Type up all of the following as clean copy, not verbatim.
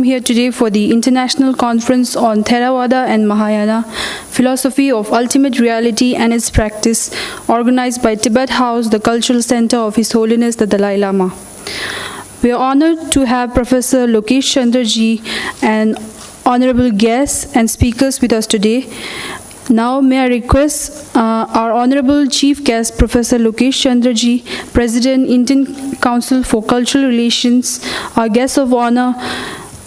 here today for the International Conference on Theravada and Mahayana, Philosophy of Ultimate Reality and its Practice, organized by Tibet House, the cultural center of His Holiness the Dalai Lama. We are honored to have Professor Lokesh Chandra ji and honorable guests and speakers with us today. Now may I request our honorable chief guest, Professor Lokesh Chandra ji, President, Indian Council for Cultural Relations, our guest of honor,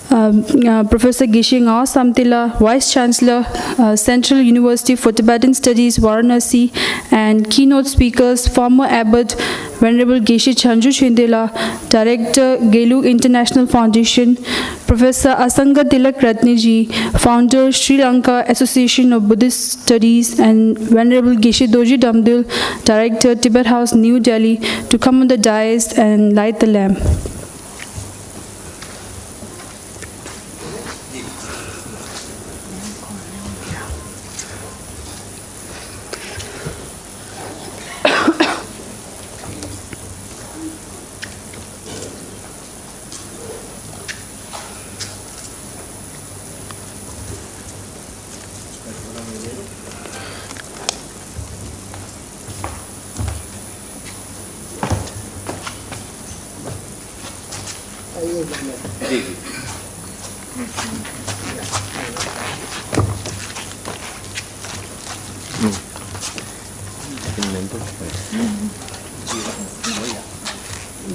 Professor Geshe Samtila, Vice Chancellor, Central University for Tibetan Studies, Varanasi, and keynote speakers, former Abbot, Venerable Geshe Chanju Chindela, Director, Gelu International Foundation, Professor Asanga Tilak Ratneji, Founder, Sri Lanka Association of Buddhist Studies, and Venerable Geshe Doji Damdil, Director, Tibet House, New Delhi, to come on the dais and light the lamp.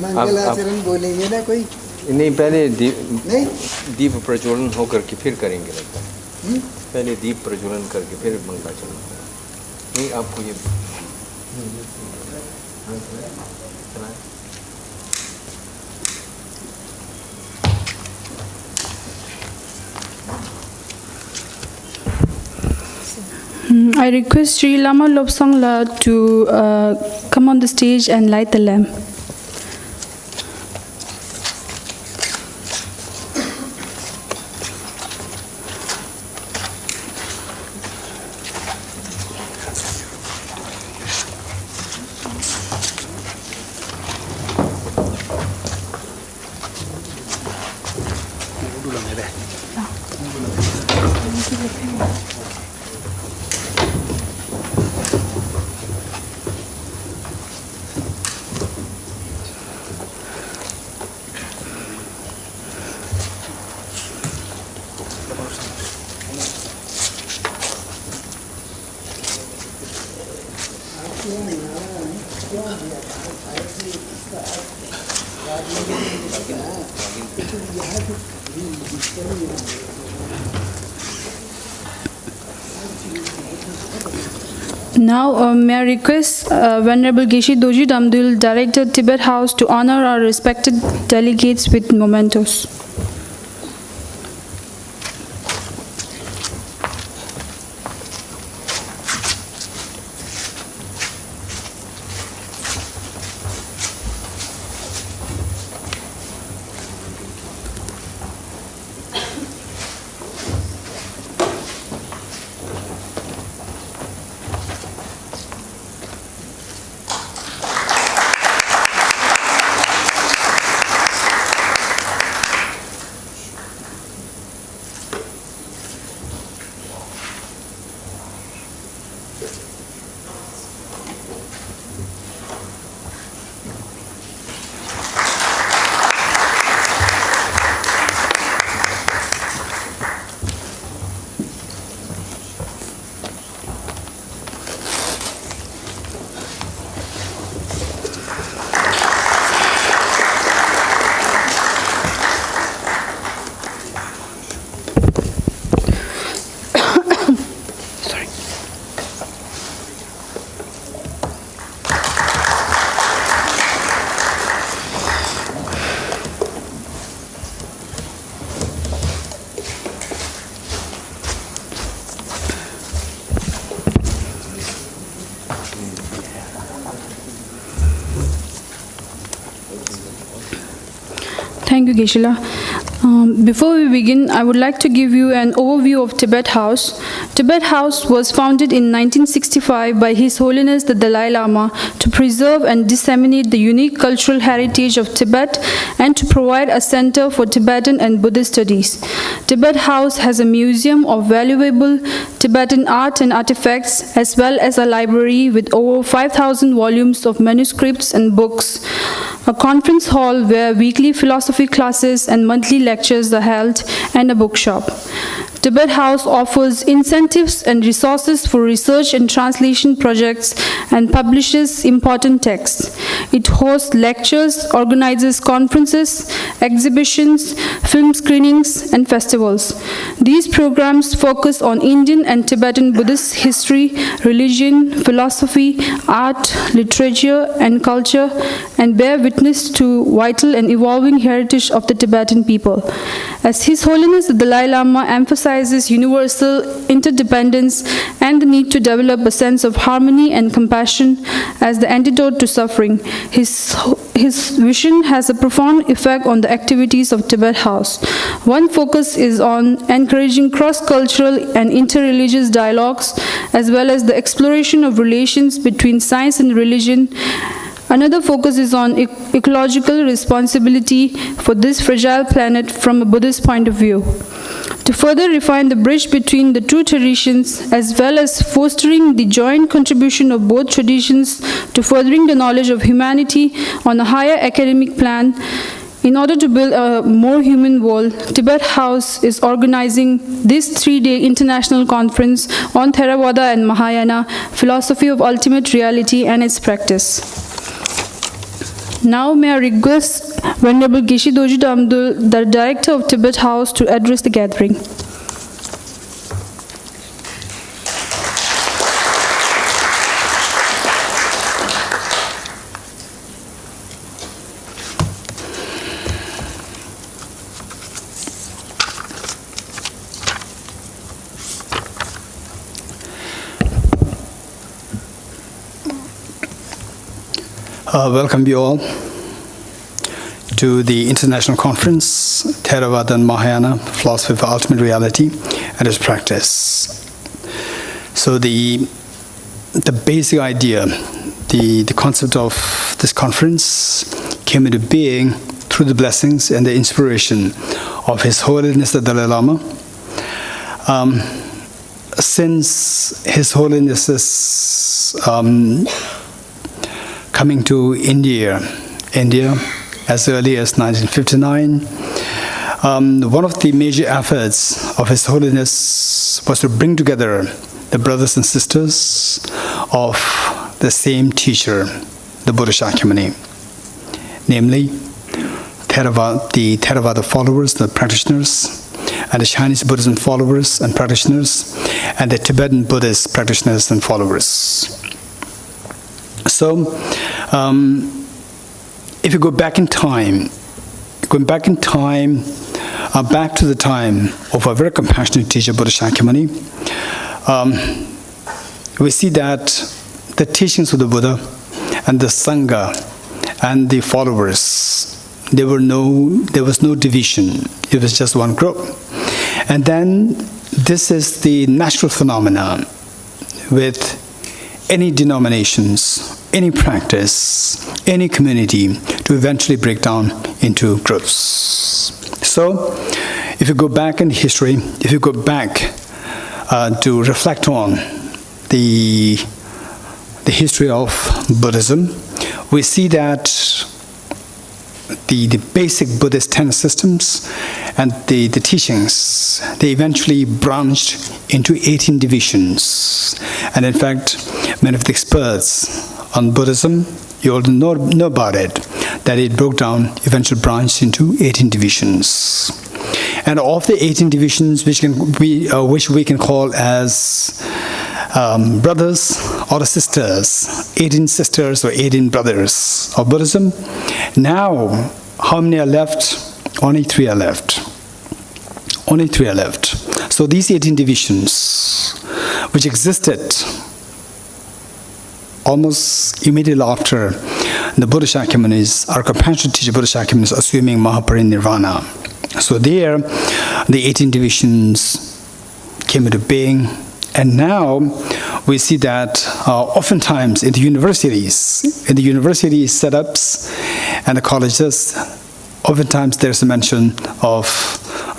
मंगलाचरण बोलेंगे ना कोई नहीं पहले दीप प्रज्वलन होकर के फिर करेंगे लगता है पहले दीप प्रज्वलन करके फिर मंगलाचरण नहीं आपको ये I request Sri Lama Lobsang La to come on the stage and light the lamp. Now, may I request Venerable Geshe Doji Damdil, Director, Tibet House, to honor our respected delegates with mementos. Thank you, Geshe-la. Before we begin, I would like to give you an overview of Tibet House. Tibet House was founded in 1965 by His Holiness the Dalai Lama to preserve and disseminate the unique cultural heritage of Tibet and to provide a center for Tibetan and Buddhist studies. Tibet House has a museum of valuable Tibetan art and artifacts, as well as a library with over 5,000 volumes of manuscripts and books, a conference hall where weekly philosophy classes and monthly lectures are held, and a bookshop. Tibet House offers incentives and resources for research and translation projects and publishes important texts. It hosts lectures, organizes conferences, exhibitions, film screenings, and festivals. These programs focus on Indian and Tibetan Buddhist history, religion, philosophy, art, literature, and culture, and bear witness to vital and evolving heritage of the Tibetan people. As His Holiness the Dalai Lama emphasizes universal interdependence and the need to develop a sense of harmony and compassion as the antidote to suffering, his vision has a profound effect on the activities of Tibet House. One focus is on encouraging cross-cultural and inter-religious dialogues, as well as the exploration of relations between science and religion. Another focus is on ecological responsibility for this fragile planet from a Buddhist point of view. To further refine the bridge between the two traditions, as well as fostering the joint contribution of both traditions to furthering the knowledge of humanity on a higher academic plan, in order to build a more human world, Tibet House is organizing this 3-day international conference on Theravada and Mahayana, philosophy of ultimate reality and its practice. Now may I request Venerable Geshe Dorji Damdul, the Director of Tibet House, to address the gathering. Welcome you all to the International Conference, Theravada and Mahayana, Philosophy of Ultimate Reality and its Practice. So the basic idea, the concept of this conference came into being through the blessings and the inspiration of His Holiness the Dalai Lama. Since His Holiness's coming to India as early as 1959. One of the major efforts of His Holiness was to bring together the brothers and sisters of the same teacher, the Buddha Shakyamuni, namely the Theravada followers, the practitioners, and the Chinese Buddhism followers and practitioners, and the Tibetan Buddhist practitioners and followers. So, if you go back in time, back to the time of a very compassionate teacher, Buddha Shakyamuni, we see that the teachings of the Buddha and the Sangha and the followers, there was no division. It was just one group. And then this is the natural phenomenon with any denominations, any practice, any community to eventually break down into groups. So, if you go back in history, if you go back to reflect on the history of Buddhism, we see that the basic Buddhist tenet systems and the teachings, they eventually branched into 18 divisions. And in fact, many of the experts on Buddhism, you all know about it, that it broke down, eventually branched into 18 divisions. And of the 18 divisions, which we can call as brothers or sisters, 18 sisters or 18 brothers of Buddhism. Now, how many are left? Only 3 are left. Only 3 are left. So these 18 divisions, which existed almost immediately after the Buddha Shakyamuni's, our compassionate teacher Buddha Shakyamuni's assuming Mahaparinirvana. So there, the 18 divisions came into being, and now we see that oftentimes in the universities setups and the colleges, oftentimes there's a mention of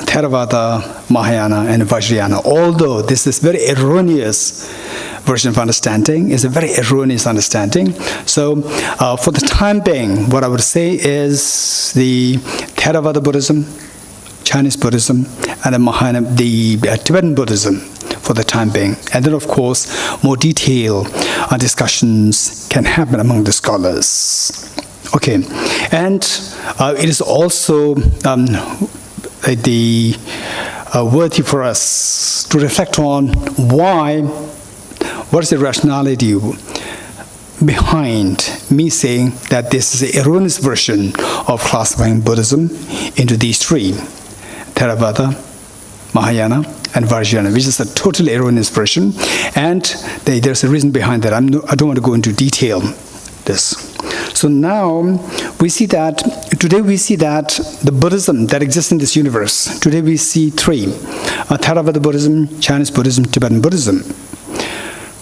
Theravada, Mahayana, and Vajrayana. Although this is very erroneous version of understanding, is a very erroneous understanding. So for the time being, what I would say is the Theravada Buddhism, Chinese Buddhism, and the Mahayana, the Tibetan Buddhism for the time being. And then, of course, more detailed discussions can happen among the scholars. Okay, and it is also worthy for us to reflect on what is the rationality behind me saying that this is an erroneous version of classifying Buddhism into these three: Theravada, Mahayana, and Vajrayana, which is a totally erroneous version, and there's a reason behind that. I don't want to go into detail this. So now we see that today the Buddhism that exists in this universe, today we see three: Theravada Buddhism, Chinese Buddhism, Tibetan Buddhism.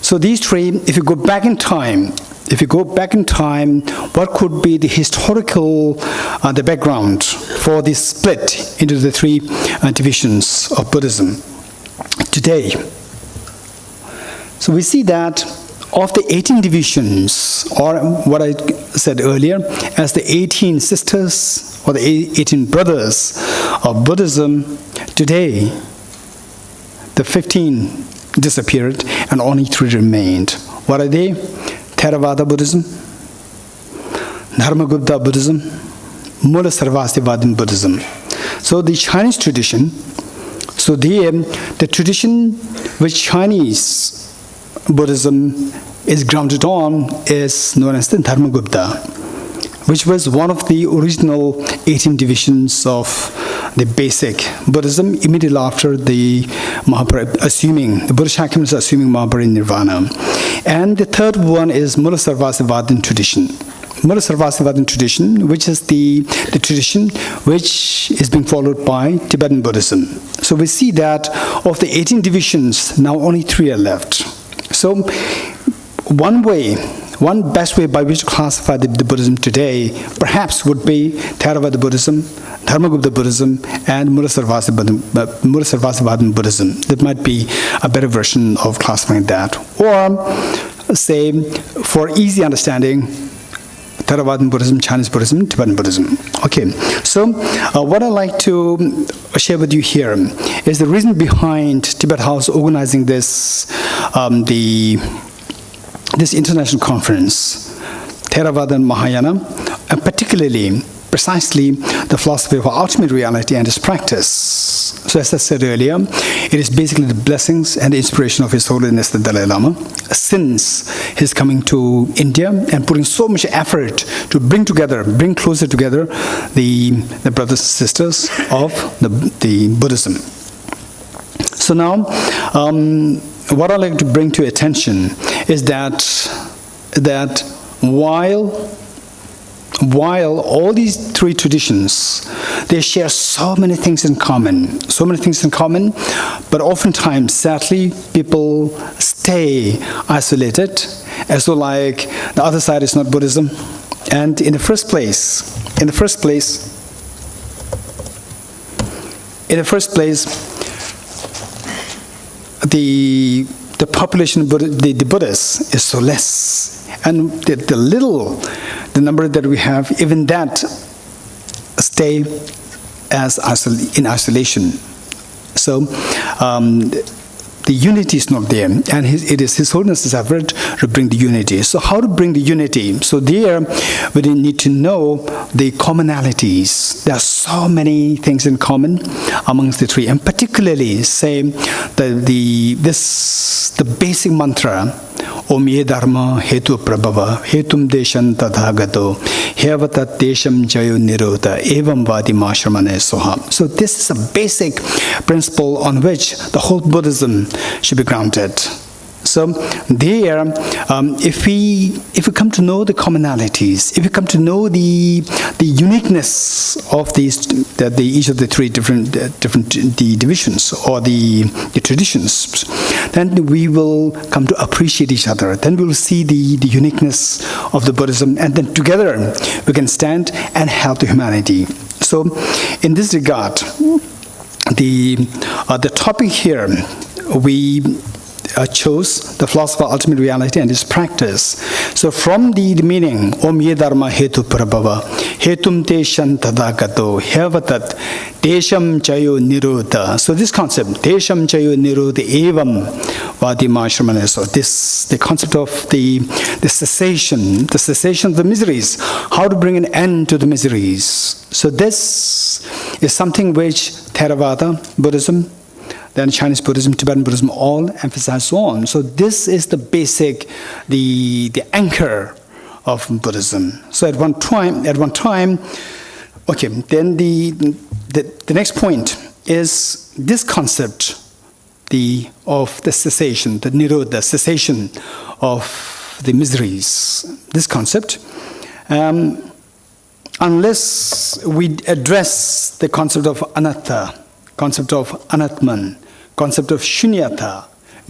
So these three, if you go back in time, what could be the historical the background for this split into the three divisions of Buddhism today? So we see that of the 18 divisions, or what I said earlier, as the 18 sisters or the 18 brothers of Buddhism, today the 15 disappeared and only 3 remained. What are they? Theravada Buddhism, Dharmagupta Buddhism, Mula Sarvastivadin Buddhism. So the Chinese tradition, so the tradition which Chinese Buddhism is grounded on is known as the Dharmagupta, which was one of the original 18 divisions of the basic Buddhism immediately after the Mahabharata, the Buddhist Shakyamunis assuming Mahabharinirvana. And the third one is Mula Sarvastivadin tradition. Mula Sarvastivadin tradition, which is the tradition which is being followed by Tibetan Buddhism. So we see that of the 18 divisions, now only 3 are left. So one best way by which to classify the Buddhism today perhaps would be Theravada Buddhism, Dharmagupta Buddhism, and Mula Sarvastivadin Buddhism. That might be a better version of classifying that. Or say, for easy understanding, Theravada Buddhism, Chinese Buddhism, Tibetan Buddhism. Okay, so what I'd like to share with you here is the reason behind Tibet House organizing this this international conference, Theravada and Mahayana, and particularly, precisely, the philosophy of ultimate reality and its practice. So as I said earlier, it is basically the blessings and the inspiration of His Holiness the Dalai Lama since his coming to India and putting so much effort to bring closer together the brothers and sisters of the Buddhism. So now, what I'd like to bring to your attention is that while all these 3 traditions, they share so many things in common, but oftentimes, sadly, people stay isolated, as though like the other side is not Buddhism. And in the first place, the population of the Buddhists is so less, and the number that we have, even that stay as in isolation. So the unity is not there, and it is His Holiness's effort to bring the unity. So how to bring the unity? So there we need to know the commonalities. There are so many things in common amongst the 3, and particularly say the basic mantra, Om Ye Dharma Hetu Prabhava Hetum Deshan Tadhagato Hevatat Desham Jayo Nirota Evam Vadi Mashramane Soha. So this is a basic principle on which the whole Buddhism should be grounded. So there, if we come to know the commonalities, if we come to know the uniqueness of each of the three different the divisions or the traditions, then we will come to appreciate each other. Then we will see the uniqueness of the Buddhism, and then together we can stand and help the humanity. So, in this regard, the topic here we chose the philosophy of ultimate reality and its practice. So from the meaning, Om Ye Dharma Hetu Prabhava, Hetum Te Shantadagato, Hevatat, Desham Chayo Nirodha. So this concept, Desham Chayo Nirodha Evam Vadimashamana. So this, the concept of the cessation of the miseries, how to bring an end to the miseries. So this is something which Theravada, Buddhism, then Chinese Buddhism, Tibetan Buddhism all emphasize on. So this is the basic, the anchor of Buddhism. So at one time, okay, then the next point is this concept of the cessation, the nirodha, cessation of the miseries. This concept, unless we address the concept of anatta, concept of anatman, concept of shunyata,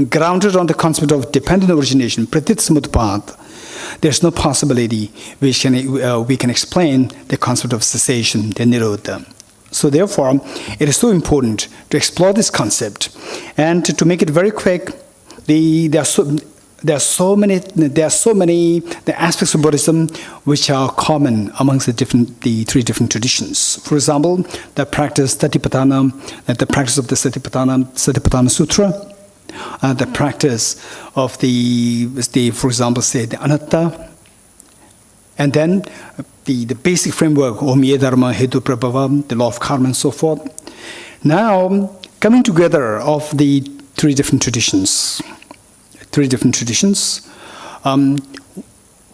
grounded on the concept of dependent origination, pratit samutpad, there's no possibility we can explain the concept of cessation, the nirodha. So therefore, it is so important to explore this concept. And to make it very quick, there are so many the aspects of Buddhism which are common amongst the three different traditions. For example, the practice Satipatthana, the practice of the Satipatthana Sutra, the practice of for example, say the anatta, and then the basic framework, Om Ye Dharma Hetu Prabhava, the law of karma, and so forth. Now, coming together of the three different traditions,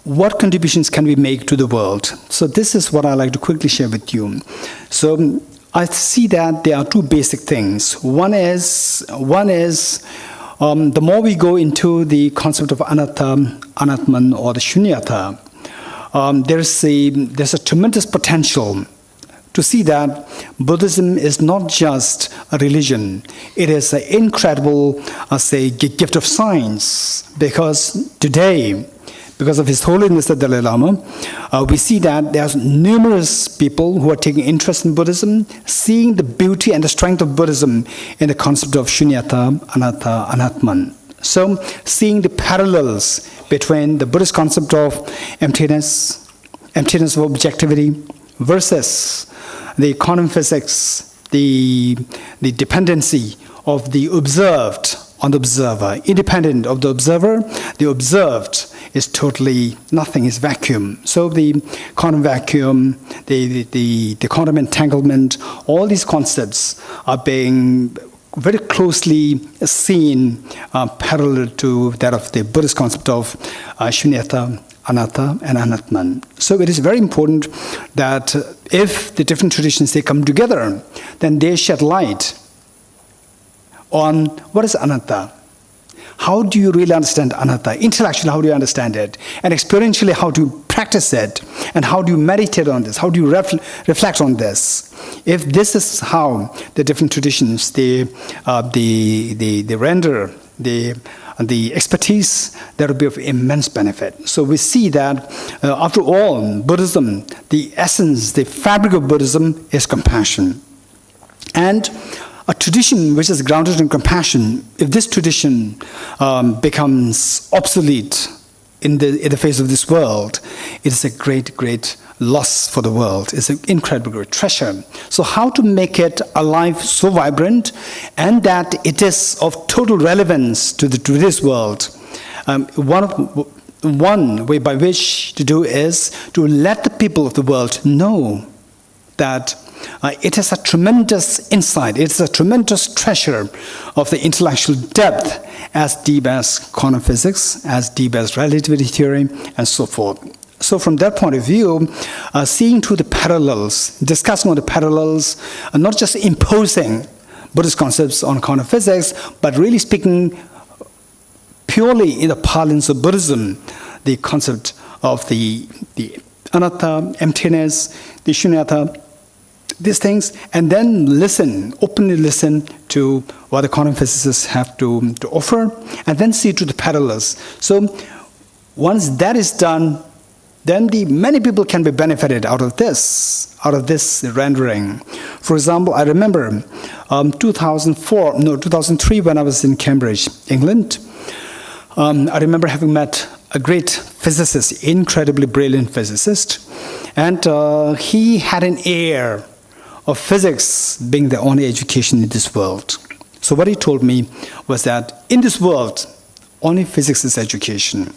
what contributions can we make to the world? So this is what I'd like to quickly share with you. So I see that there are two basic things. One is the more we go into the concept of anatta, anatman, or the shunyata, there's a tremendous potential to see that Buddhism is not just a religion. It is an incredible, gift of science. Because today, because of His Holiness the Dalai Lama, we see that there's numerous people who are taking interest in Buddhism, seeing the beauty and the strength of Buddhism in the concept of shunyata, anatta, anatman. So, seeing the parallels between the Buddhist concept of emptiness of objectivity, versus the quantum physics, the dependency of the observed on the observer. Independent of the observer, the observed is totally nothing, is vacuum. So the quantum vacuum, the quantum entanglement, all these concepts are being very closely seen parallel to that of the Buddhist concept of shunyata, anatta, and anatman. So it is very important that if the different traditions, they come together, then they shed light on what is anatta. How do you really understand anatta? Intellectually, how do you understand it? And experientially, how do you practice it? And how do you meditate on this? How do you reflect on this? If this is how the different traditions, they render the expertise, that will be of immense benefit. So we see that, after all, Buddhism, the essence, the fabric of Buddhism is compassion. And a tradition which is grounded in compassion, if this tradition becomes obsolete in the face of this world, it is a great loss for the world. It's an incredible great treasure. So how to make it alive, so vibrant, and that it is of total relevance to this world? One way by which to do is to let the people of the world know that it is a tremendous insight, it's a tremendous treasure of the intellectual depth, as deep as quantum physics, as deep as relativity theory, and so forth. So from that point of view, seeing through the parallels, discussing on the parallels, not just imposing Buddhist concepts on quantum physics, but really speaking purely in the parlance of Buddhism, the concept of the anatta, emptiness, the shunyata, these things, and then listen, openly listen to what the quantum physicists have to offer, and then see to the parallels. So once that is done, then many people can be benefited out of this rendering. For example, I remember 2003 when I was in Cambridge, England. I remember having met a great physicist, incredibly brilliant physicist, and he had an air of physics being the only education in this world. So what he told me was that in this world, only physics is education.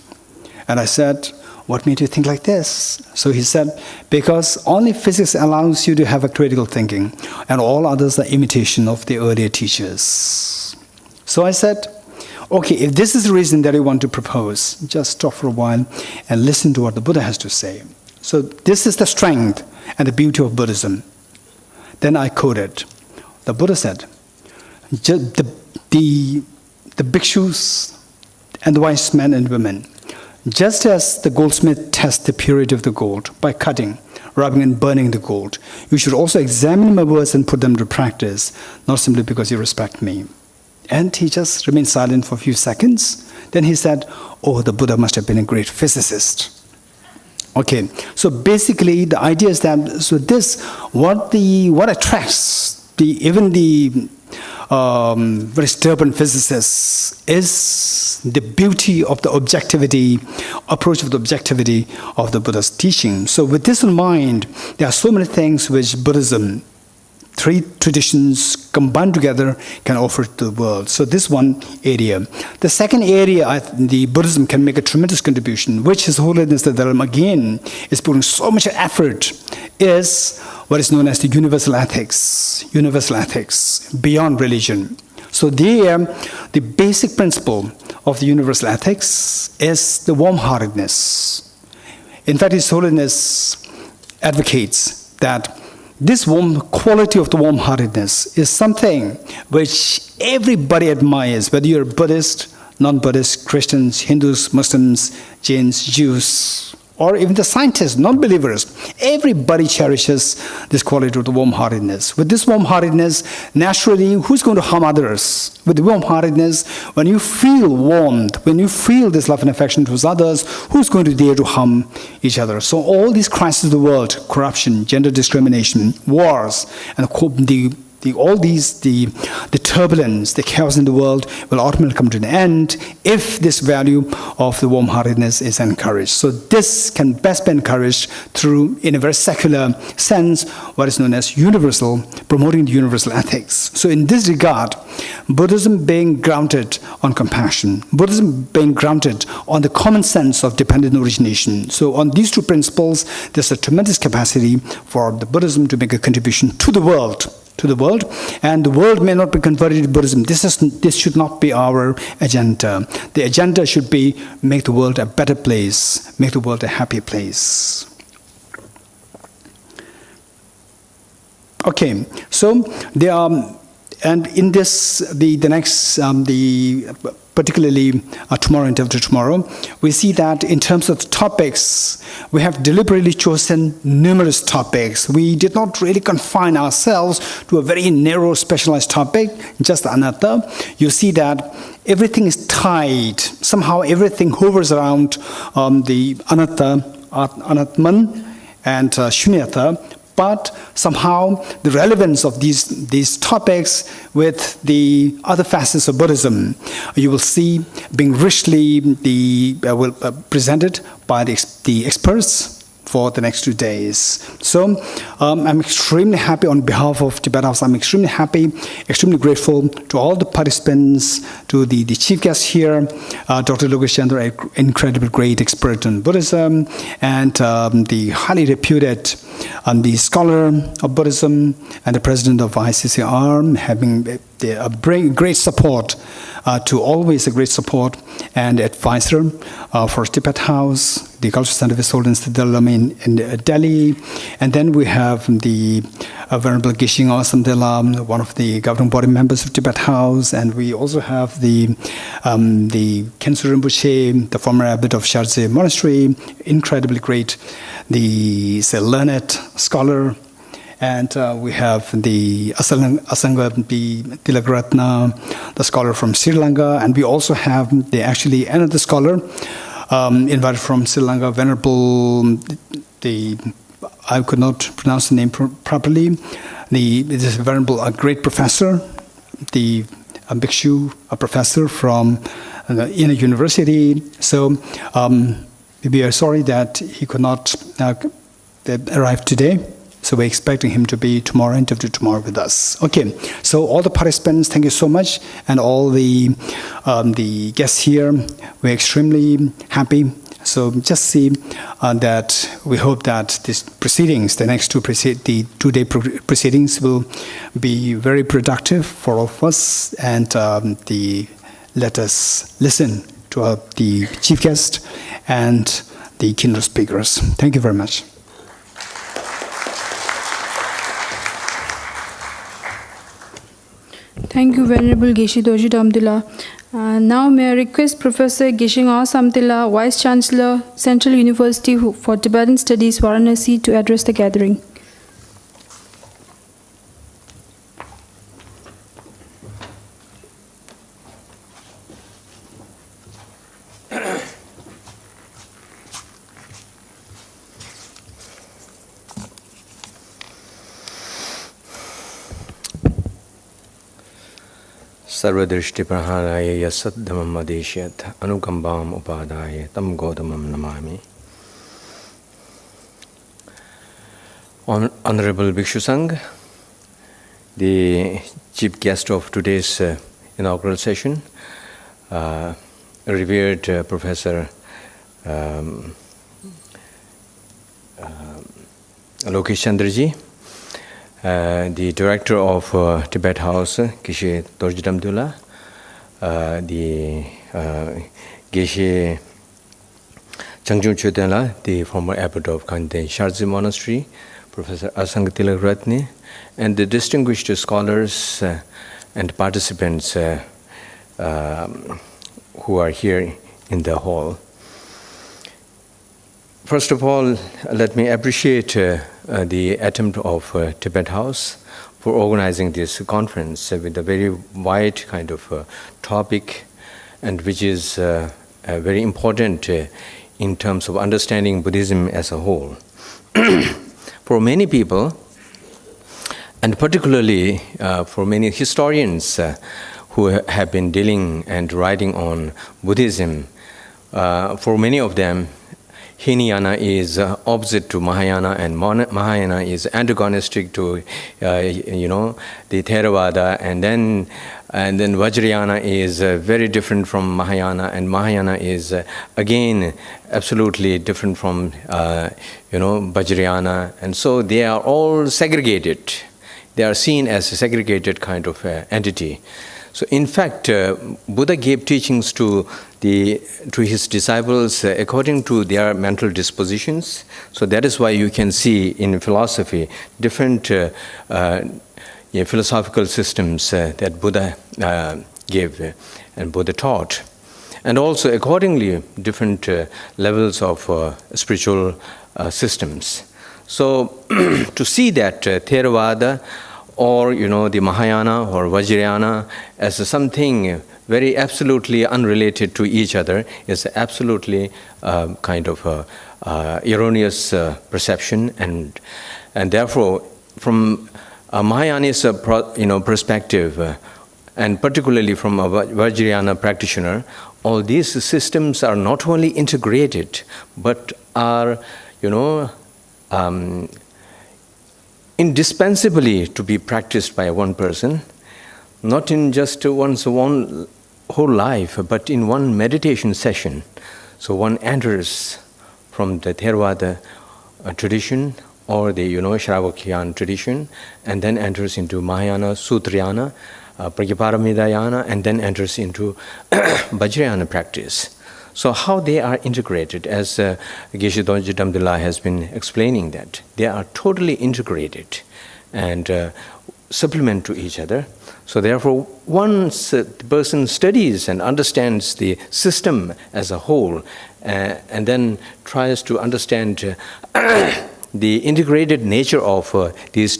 And I said, what made you think like this? So he said, because only physics allows you to have a critical thinking, and all others are imitation of the earlier teachers. So I said, okay, if this is the reason that you want to propose, just stop for a while and listen to what the Buddha has to say. So this is the strength and the beauty of Buddhism. Then I quoted, the Buddha said, the bhikshus and the wise men and women, just as the goldsmith tests the purity of the gold by cutting, rubbing and burning the gold, you should also examine my words and put them to practice, not simply because you respect me. And he just remained silent for a few seconds. Then he said, oh, the Buddha must have been a great physicist. Okay, so basically the idea is that, so this, what attracts even the very stubborn physicists is the beauty of the objectivity, approach of the objectivity of the Buddha's teaching. So with this in mind, there are so many things which Buddhism, three traditions combined together, can offer to the world. So this one area. The second area, the Buddhism can make a tremendous contribution, which His Holiness the Dalai Lama again is putting so much effort, is what is known as the universal ethics beyond religion. So there, the basic principle of the universal ethics is the warm-heartedness. In fact, His Holiness advocates that this warm quality of the warm-heartedness is something which everybody admires, whether you're Buddhist, non-Buddhist, Christians, Hindus, Muslims, Jains, Jews, or even the scientists, non-believers. Everybody cherishes this quality of the warm-heartedness. With this warm-heartedness, naturally, who's going to harm others? With the warm-heartedness, when you feel warmed, when you feel this love and affection towards others, who's going to dare to harm each other? So all these crises of the world, corruption, gender discrimination, wars, and the turbulence, the chaos in the world will ultimately come to an end if this value of the warm-heartedness is encouraged. So this can best be encouraged through, in a very secular sense, what is known as universal, promoting the universal ethics. So in this regard, Buddhism being grounded on compassion, Buddhism being grounded on the common sense of dependent origination. So on these two principles, there's a tremendous capacity for the Buddhism to make a contribution to the world, and the world may not be converted to Buddhism. This should not be our agenda. The agenda should be make the world a better place, make the world a happy place. Okay, so there are, and in this, particularly tomorrow and after tomorrow, we see that in terms of the topics, we have deliberately chosen numerous topics. We did not really confine ourselves to a very narrow, specialized topic, just anatta. You see that everything is tied. Somehow everything hovers around the anatta, anatman, and shunyata. But somehow the relevance of these topics with the other facets of Buddhism, you will see being richly presented by the experts for the next 2 days. So I'm extremely happy on behalf of Tibet House. I'm extremely happy, extremely grateful to all the participants, to the chief guest here, Dr. Lokesh Chandra, an incredibly great expert in Buddhism, and the highly reputed the scholar of Buddhism and the president of ICCR, having a great support to always a great support and advisor for Tibet House, the Cultural Center of His Holiness the Dalai Lama in Delhi. And then we have the Venerable Geshe Awesome Dalai, one of the governing body members of Tibet House. And we also have the Khenso Rinpoche, the former abbot of Sharje Monastery, incredibly great, the learned scholar. And we have the Asanga B. Tilakratna, the scholar from Sri Lanka. And we also have another scholar invited from Sri Lanka, Venerable, I could not pronounce the name properly. This is Venerable, a great professor, the Bhikshu, a professor from in a university. So we are sorry that he could not arrive today. So we're expecting him to be interview tomorrow with us. Okay, so all the participants, thank you so much. And all the guests here, we're extremely happy. So just see that we hope that these proceedings, the next the 2-day proceedings will be very productive for all of us. And let us listen to the chief guest and the keynote speakers. Thank you very much. Thank you, Venerable Geshe Dorji Damdila. Now may I request Professor Geshe Samtila, Vice Chancellor, Central University for Tibetan Studies, Varanasi, to address the gathering. Sarvadrishti praharaya yasaddhamam adeshyat anukambam upadaya tam godamam namami. Honorable Bhikshu Sangh, the chief guest of today's inaugural session, revered Professor Lokesh Chandraji, the director of Tibet House, Geshe Dorji Damdila, the Geshe Changjung Chodela, the former abbot of Kanden Sharje Monastery, Professor Asanga Tilakratne, and the distinguished scholars and participants who are here in the hall. First of all, let me appreciate the attempt of Tibet House for organizing this conference with a very wide kind of topic, and which is very important in terms of understanding Buddhism as a whole. For many people, and particularly for many historians who have been dealing and writing on Buddhism, for many of them, Hinayana is opposite to Mahayana, and Mahayana is antagonistic to, the Theravada, and then Vajrayana is very different from Mahayana, and Mahayana is again absolutely different from, Vajrayana, and so they are all segregated. They are seen as a segregated kind of entity. So in fact, Buddha gave teachings to his disciples according to their mental dispositions. So that is why you can see in philosophy different philosophical systems that Buddha gave and Buddha taught. And also accordingly different levels of spiritual systems. So to see that Theravada or the Mahayana or Vajrayana as something very absolutely unrelated to each other is absolutely kind of erroneous perception, and therefore from a Mahayanist perspective, and particularly from a Vajrayana practitioner, all these systems are not only integrated but are indispensably to be practiced by one person, not in just one's own whole life, but in one meditation session. So one enters from the Theravada tradition or the Shravakyan tradition, and then enters into Mahayana, Sutrayana Prajnaparamidayana, and then enters into Vajrayana practice. So how they are integrated, as Geshe Dorje Damdala has been explaining, that they are totally integrated and supplement to each other. So therefore, once the person studies and understands the system as a whole, and then tries to understand the integrated nature of these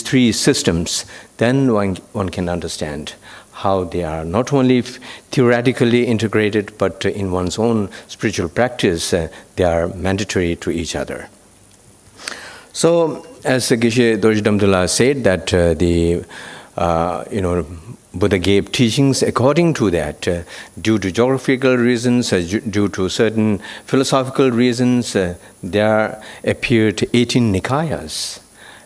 three systems, then one can understand how they are not only theoretically integrated, but in one's own spiritual practice, they are mandatory to each other. So, as Geshe Dorje Damdala said, that Buddha gave teachings according to that, due to geographical reasons, due to certain philosophical reasons, there appeared 18 Nikayas.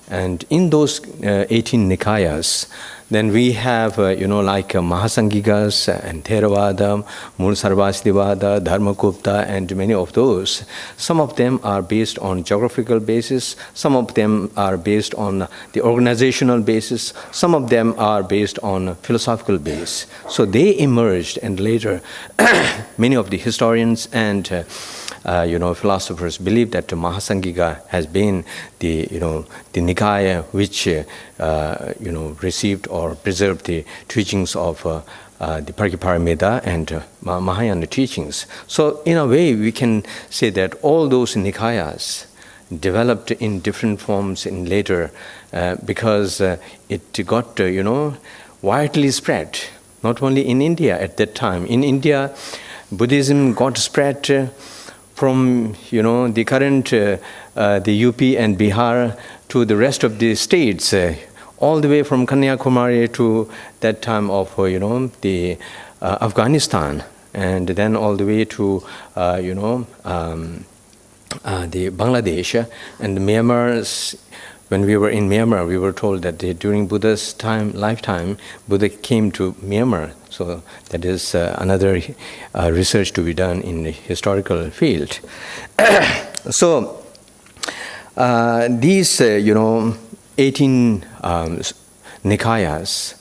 And in those 18 Nikayas, then we have, like Mahasangikas and Theravada, Sarvastivada, Dharmakupta, and many of those. Some of them are based on geographical basis, some of them are based on the organizational basis, some of them are based on philosophical base. So they emerged, and later many of the historians and philosophers believe that Mahasangika has been the Nikaya which received or preserved the teachings of the Prajnaparamita and Mahayana teachings. So in a way, we can say that all those Nikayas developed in different forms in later because it got widely spread, not only in India at that time. In India, Buddhism got spread from the current the UP and Bihar to the rest of the states, all the way from Kanyakumari to that time of the Afghanistan, and then all the way to the Bangladesh and Myanmar. When we were in Myanmar, we were told that during Buddha's lifetime, Buddha came to Myanmar. So that is another research to be done in the historical field. So these 18 Nikayas,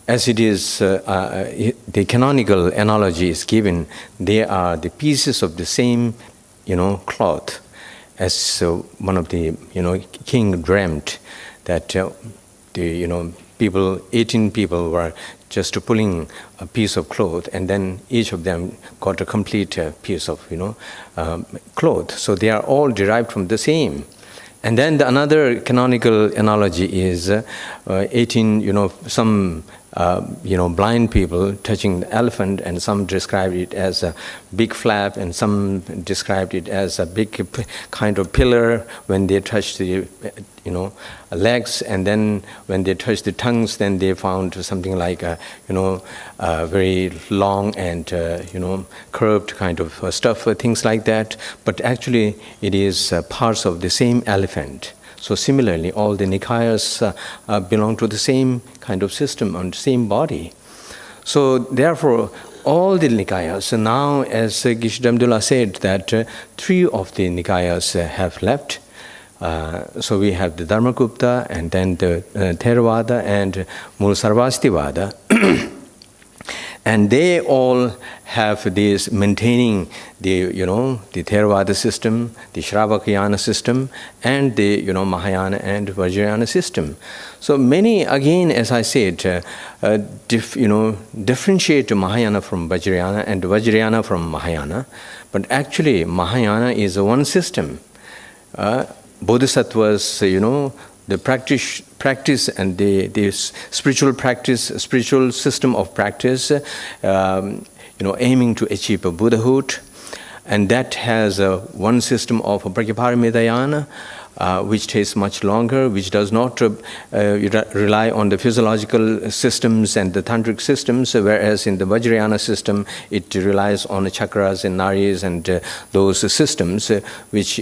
as it is the canonical analogy is given, they are the pieces of the same cloth. As one of the king dreamt that the 18 people were just pulling a piece of cloth, and then each of them got a complete piece of cloth. So they are all derived from the same. And then another canonical analogy is 18 some blind people touching the elephant, and some described it as a big flap, and some described it as a big kind of pillar when they touched the legs, and then when they touched the tongues, then they found something like a very long and curved kind of stuff, things like that. But actually, it is parts of the same elephant. So similarly, all the Nikayas belong to the same kind of system and same body. So therefore, all the Nikayas, now as Geshe Damdala said, that 3 of the Nikayas have left. So we have the Dharmakupta, and then the Theravada and Sarvastivada. And they all have this maintaining the the Theravada system, the Shravakayana system, and the Mahayana and Vajrayana system. So many, again, as I said, differentiate Mahayana from Vajrayana and Vajrayana from Mahayana. But actually, Mahayana is one system. Bodhisattvas, the practice and the spiritual practice, spiritual system of practice, aiming to achieve a Buddhahood, and that has one system of Prajnaparamidayana, which takes much longer, which does not rely on the physiological systems and the tantric systems, whereas in the Vajrayana system, it relies on the chakras and nadis and those systems, which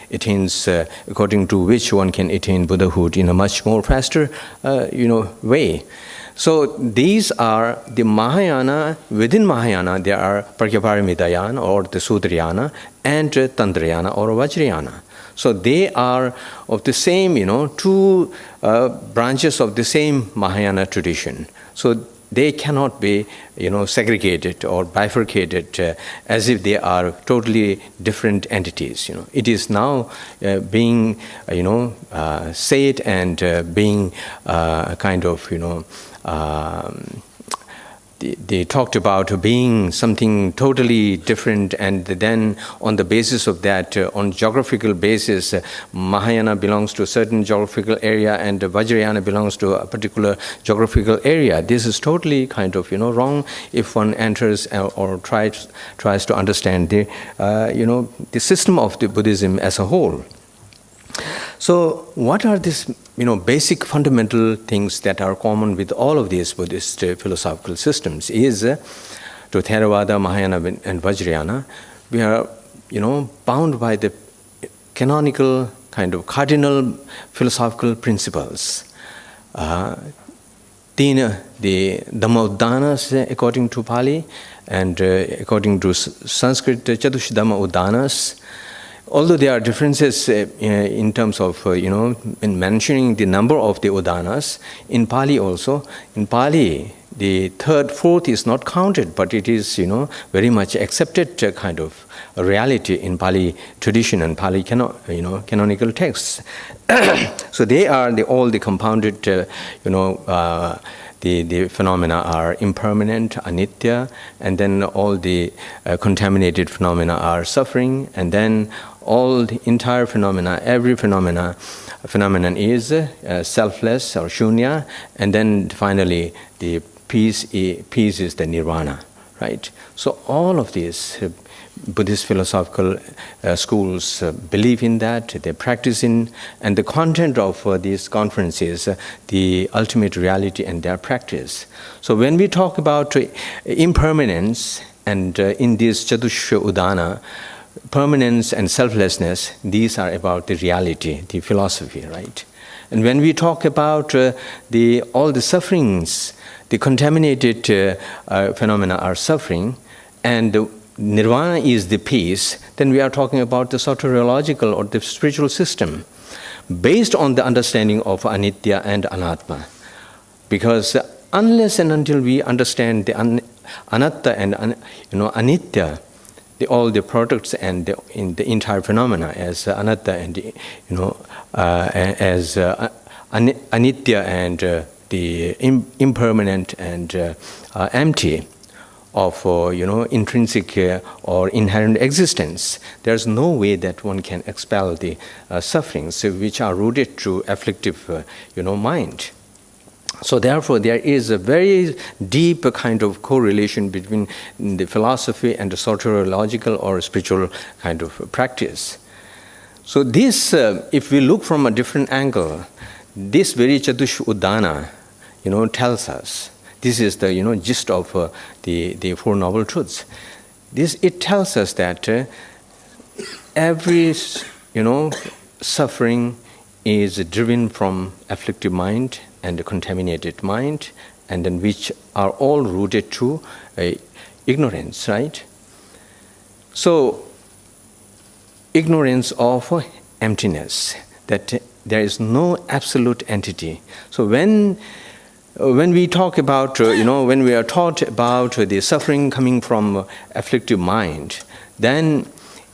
attains, according to which one can attain Buddhahood in a much more faster, way. So these are the Mahayana. Within Mahayana, there are Prajnaparamidayana or the Sutrayana and Tantrayana or Vajrayana. So they are of the same, two branches of the same Mahayana tradition. So they cannot be, segregated or bifurcated as if they are totally different entities. It is now being, said and being kind of, they talked about being something totally different, and then on the basis of that, on geographical basis, Mahayana belongs to a certain geographical area and Vajrayana belongs to a particular geographical area. This is totally kind of, wrong if one enters or tries to understand the, the system of the Buddhism as a whole. So what are these, basic fundamental things that are common with all of these Buddhist philosophical systems is to Theravada, Mahayana and Vajrayana, we are, bound by the canonical kind of cardinal philosophical principles. The Dhamma-uddanas according to Pali and according to Sanskrit, Chatushdhamma-uddanas. Although there are differences in terms of, in mentioning the number of the udanas, in Pali also, in Pali, the third, fourth is not counted, but it is, very much accepted kind of a reality in Pali tradition and Pali canonical texts. So they are all the compounded, the phenomena are impermanent, anitya, and then all the contaminated phenomena are suffering, and then all the entire phenomena, every phenomenon is selfless or shunya, and then finally the peace is the nirvana, right? So all of these Buddhist philosophical schools believe in that, they practice in, and the content of these conferences, the ultimate reality and their practice. So when we talk about impermanence, and in this Chatusha Udana, permanence and selflessness, these are about the reality, the philosophy, right? And when we talk about all the sufferings, the contaminated phenomena are suffering, and the nirvana is the peace, then we are talking about the soteriological or the spiritual system based on the understanding of anitya and anatma. Because unless and until we understand the anatta and anitya, all the products and in the entire phenomena as anatta and as anitya and the impermanent and empty of intrinsic or inherent existence, there's no way that one can expel the sufferings which are rooted to afflictive mind. So therefore there is a very deep kind of correlation between the philosophy and the soteriological or spiritual kind of practice. So this, if we look from a different angle, this very Chatush Udana, tells us, this is the gist of the Four Noble Truths. It tells us that every suffering is driven from afflictive mind and the contaminated mind, and then which are all rooted to ignorance, right? So ignorance of emptiness, that there is no absolute entity. So when we talk about, when we are taught about the suffering coming from afflictive mind, then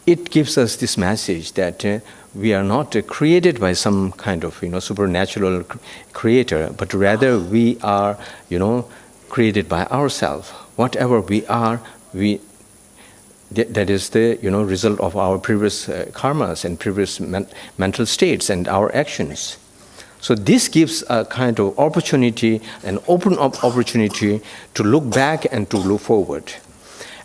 it gives us this message that we are not created by some kind of, supernatural creator, but rather we are, created by ourselves. Whatever we are, that is the, result of our previous karmas and previous mental states and our actions. So this gives a kind of opportunity, an open up opportunity to look back and to look forward.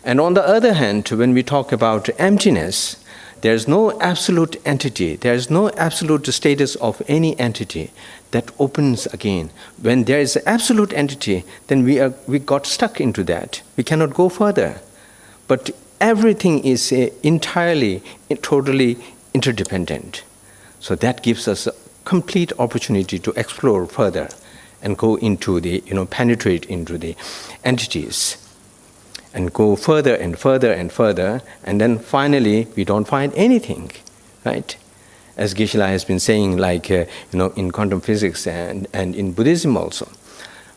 And on the other hand, when we talk about emptiness, there's no absolute entity, there's no absolute status of any entity that opens again. When there is an absolute entity, then we got stuck into that. We cannot go further. But everything is entirely, totally interdependent. So that gives us a complete opportunity to explore further and go into the, penetrate into the entities and go further and further and further, and then finally we don't find anything, right? as Geshe-la has been saying, like in quantum physics and in Buddhism also.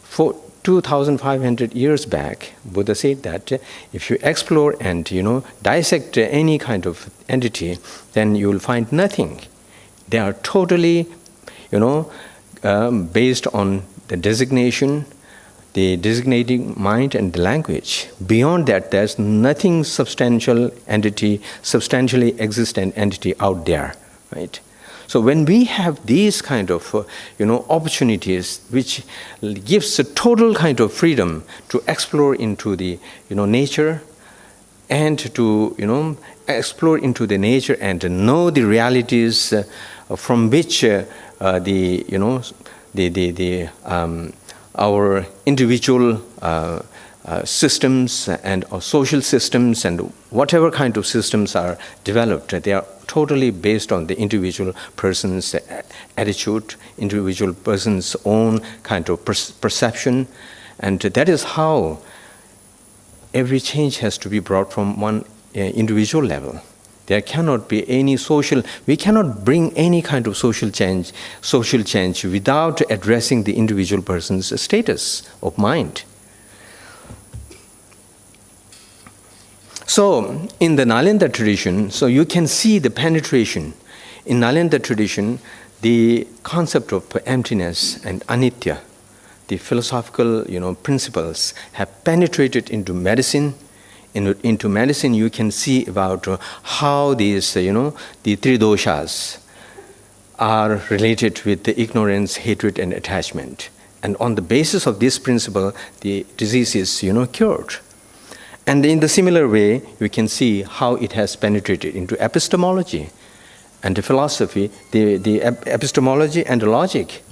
For 2,500 years back, Buddha said that if you explore and dissect any kind of entity, then you will find nothing. They are totally, based on the designation, the designating mind, and the language. Beyond that, there's nothing substantially existent entity out there, right? So when we have these kind of, opportunities, which gives a total kind of freedom to explore into the, nature, and to, explore into the nature and to know the realities from which our individual systems and our social systems and whatever kind of systems are developed, they are totally based on the individual person's attitude, individual person's own kind of perception. And that is how every change has to be brought from one individual level. There cannot be any we cannot bring any kind of social change without addressing the individual person's status of mind. So, in the Nalanda tradition, so you can see the penetration. In Nalanda tradition, the concept of emptiness and anitya, the philosophical, principles have penetrated into medicine. Into medicine, you can see about how these, the three doshas are related with the ignorance, hatred, and attachment. And on the basis of this principle, the disease is, cured. And in the similar way, we can see how it has penetrated into epistemology and the philosophy, the epistemology and the logic.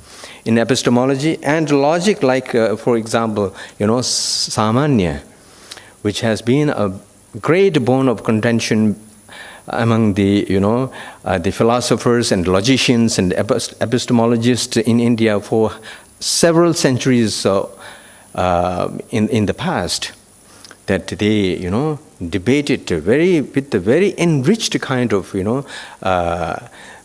In epistemology and logic, like, for example, samanya, which has been a great bone of contention among the, the philosophers and logicians and epistemologists in India for several centuries in the past, that they, debated with a very enriched kind of,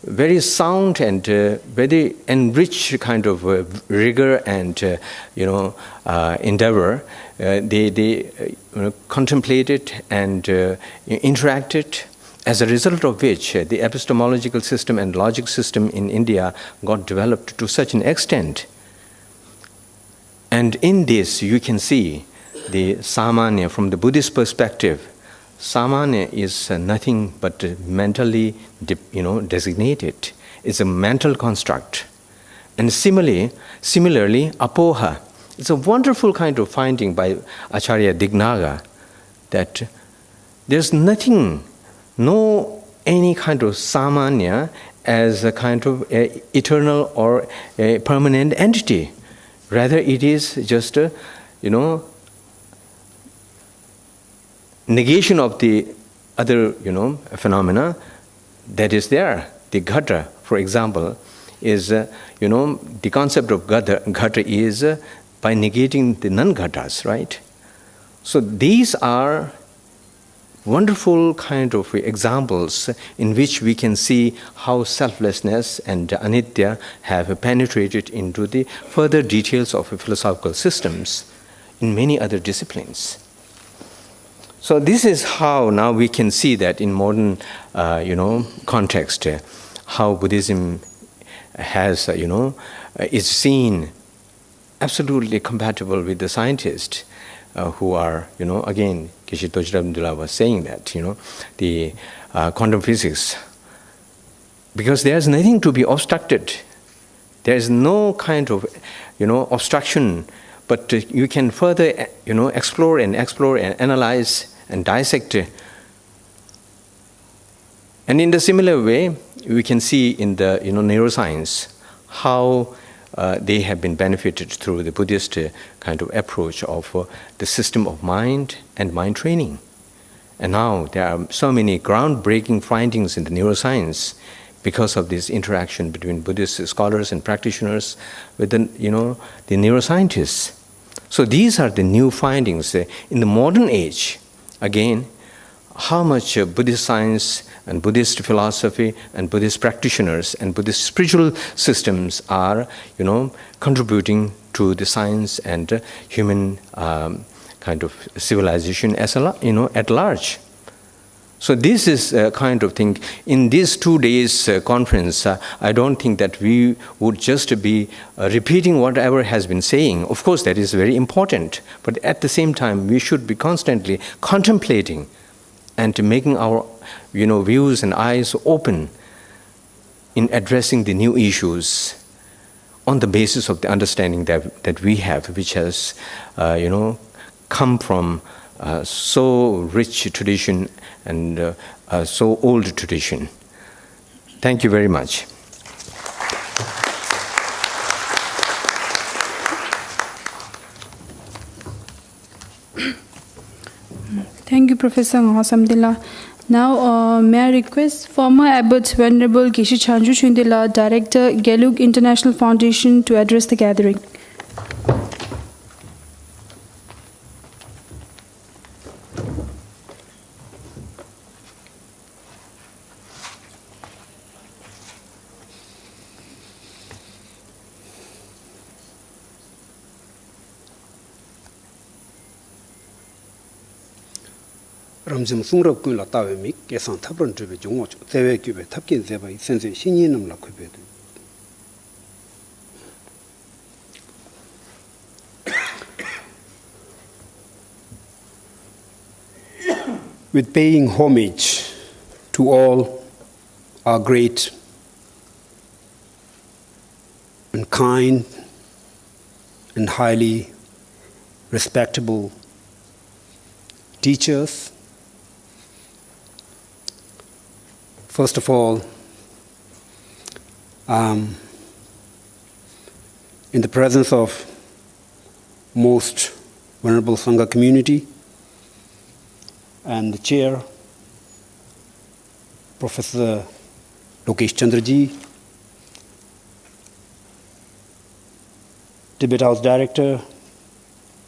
very sound and very enriched kind of rigor and, endeavor. They contemplated and interacted, as a result of which the epistemological system and logic system in India got developed to such an extent. And in this, you can see the samanya from the Buddhist perspective. Samanya is nothing but mentally, designated. It's a mental construct. And similarly, apoha. It's a wonderful kind of finding by Acharya Dignaga that there's nothing, any kind of samanya as a kind of eternal or a permanent entity. Rather, it is just a, negation of the other, phenomena that is there. The ghata, for example, is, the concept of ghata is by negating the non-ghatas, right? So these are wonderful kind of examples in which we can see how selflessness and anitya have penetrated into the further details of philosophical systems in many other disciplines. So this is how now we can see that in modern, context, how Buddhism has, is seen absolutely compatible with the scientists who are, again, Geshe Tochidabdullah was saying that, the quantum physics, because there's nothing to be obstructed. There's no kind of, obstruction, but you can further, explore and analyze and dissect. And in the similar way, we can see in the, neuroscience how they have been benefited through the Buddhist kind of approach of the system of mind and mind training. And now there are so many groundbreaking findings in the neuroscience because of this interaction between Buddhist scholars and practitioners with the, the neuroscientists. So these are the new findings. In the modern age, again, how much Buddhist science and Buddhist philosophy and Buddhist practitioners and Buddhist spiritual systems are, contributing to the science and human kind of civilization as at large. So this is a kind of thing. In these 2 days conference, I don't think that we would just be repeating whatever has been saying. Of course, that is very important. But at the same time, we should be constantly contemplating and making our views and eyes open in addressing the new issues on the basis of the understanding that we have, which has come from so rich tradition and so old tradition. Thank you very much. Thank you, Professor Ngasamdila. Now, may I request former Abbot Venerable Geshe Chanju Chundila, Director, Gelug International Foundation, to address the gathering. Ramjim Sungrab Kun La Tawe Mik, Kesan Tapran Tribe Jongoch, Tewe Cube, Tapkin Zeba, Sense Shininum La Cube. With paying homage to all our great and kind and highly respectable teachers, first of all, in the presence of most Venerable Sangha community and the chair, Professor Lokesh Chandraji, Tibet House Director,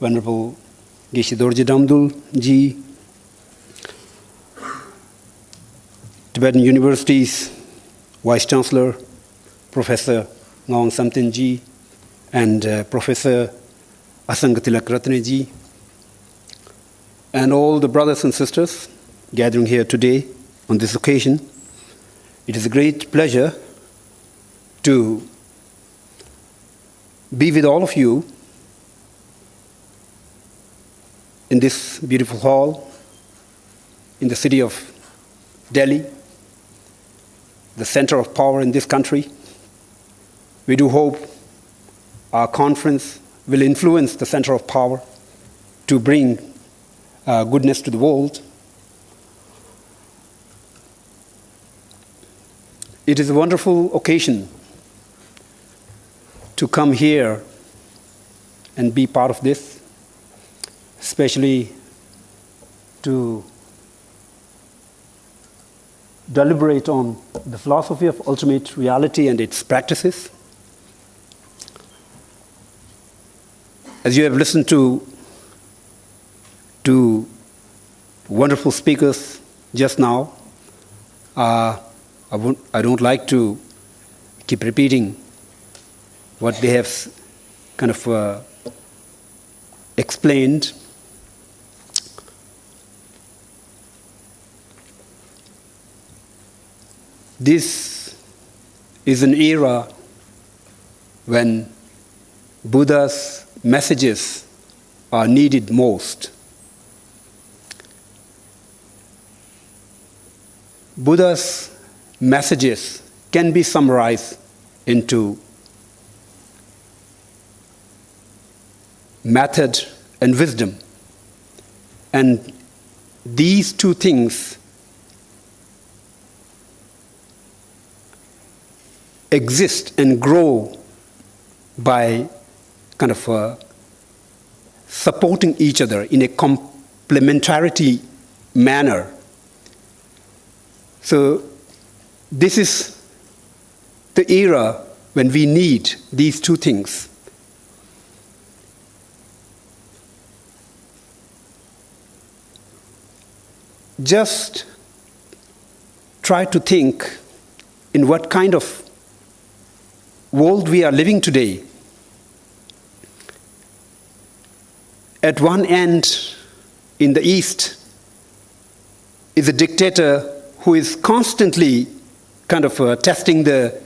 Venerable Geshe Dorje Damdul Ji, Tibetan University's Vice Chancellor, Professor Ngaung Samten Ji, and Professor Asanga Tilak Ratne Ji, and all the brothers and sisters gathering here today on this occasion. It is a great pleasure to be with all of you in this beautiful hall in the city of Delhi, the center of power in this country. We do hope our conference will influence the center of power to bring goodness to the world. It is a wonderful occasion to come here and be part of this, especially to deliberate on the philosophy of ultimate reality and its practices. As you have listened to wonderful speakers just now, I don't like to keep repeating what they have kind of explained. This is an era when Buddha's messages are needed most. Buddha's messages can be summarized into method and wisdom. And these two things exist and grow by kind of supporting each other in a complementarity manner. So this is the era when we need these two things. just try to think in what kind of world we are living today. At one end, in the East, is a dictator who is constantly kind of testing the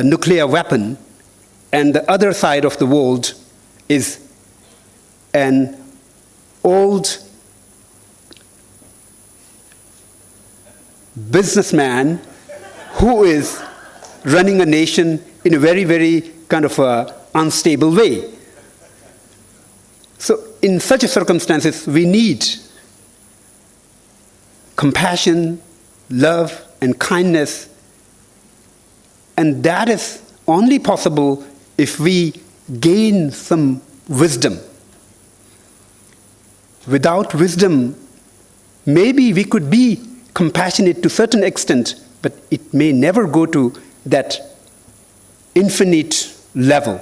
nuclear weapon, and the other side of the world is an old businessman who is running a nation in a very, very kind of unstable way. So in such circumstances, we need compassion, love, and kindness. And that is only possible if we gain some wisdom. Without wisdom, maybe we could be compassionate to a certain extent, but it may never go to that infinite level,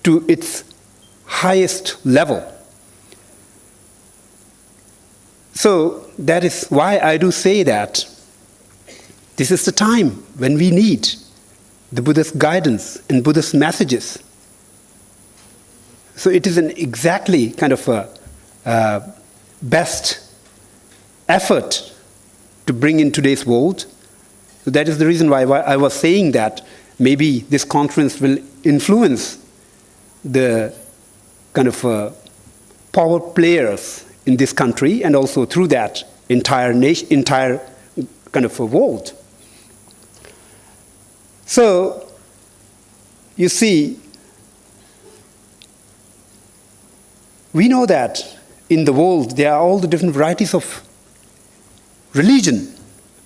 to its highest level. So that is why I do say that this is the time when we need the Buddha's guidance and Buddha's messages. So it is an exactly kind of a best effort to bring in today's world. So that is the reason why I was saying that maybe this conference will influence the kind of power players in this country, and also through that entire nation, entire kind of a world. So you see, we know that in the world there are all the different varieties of religion,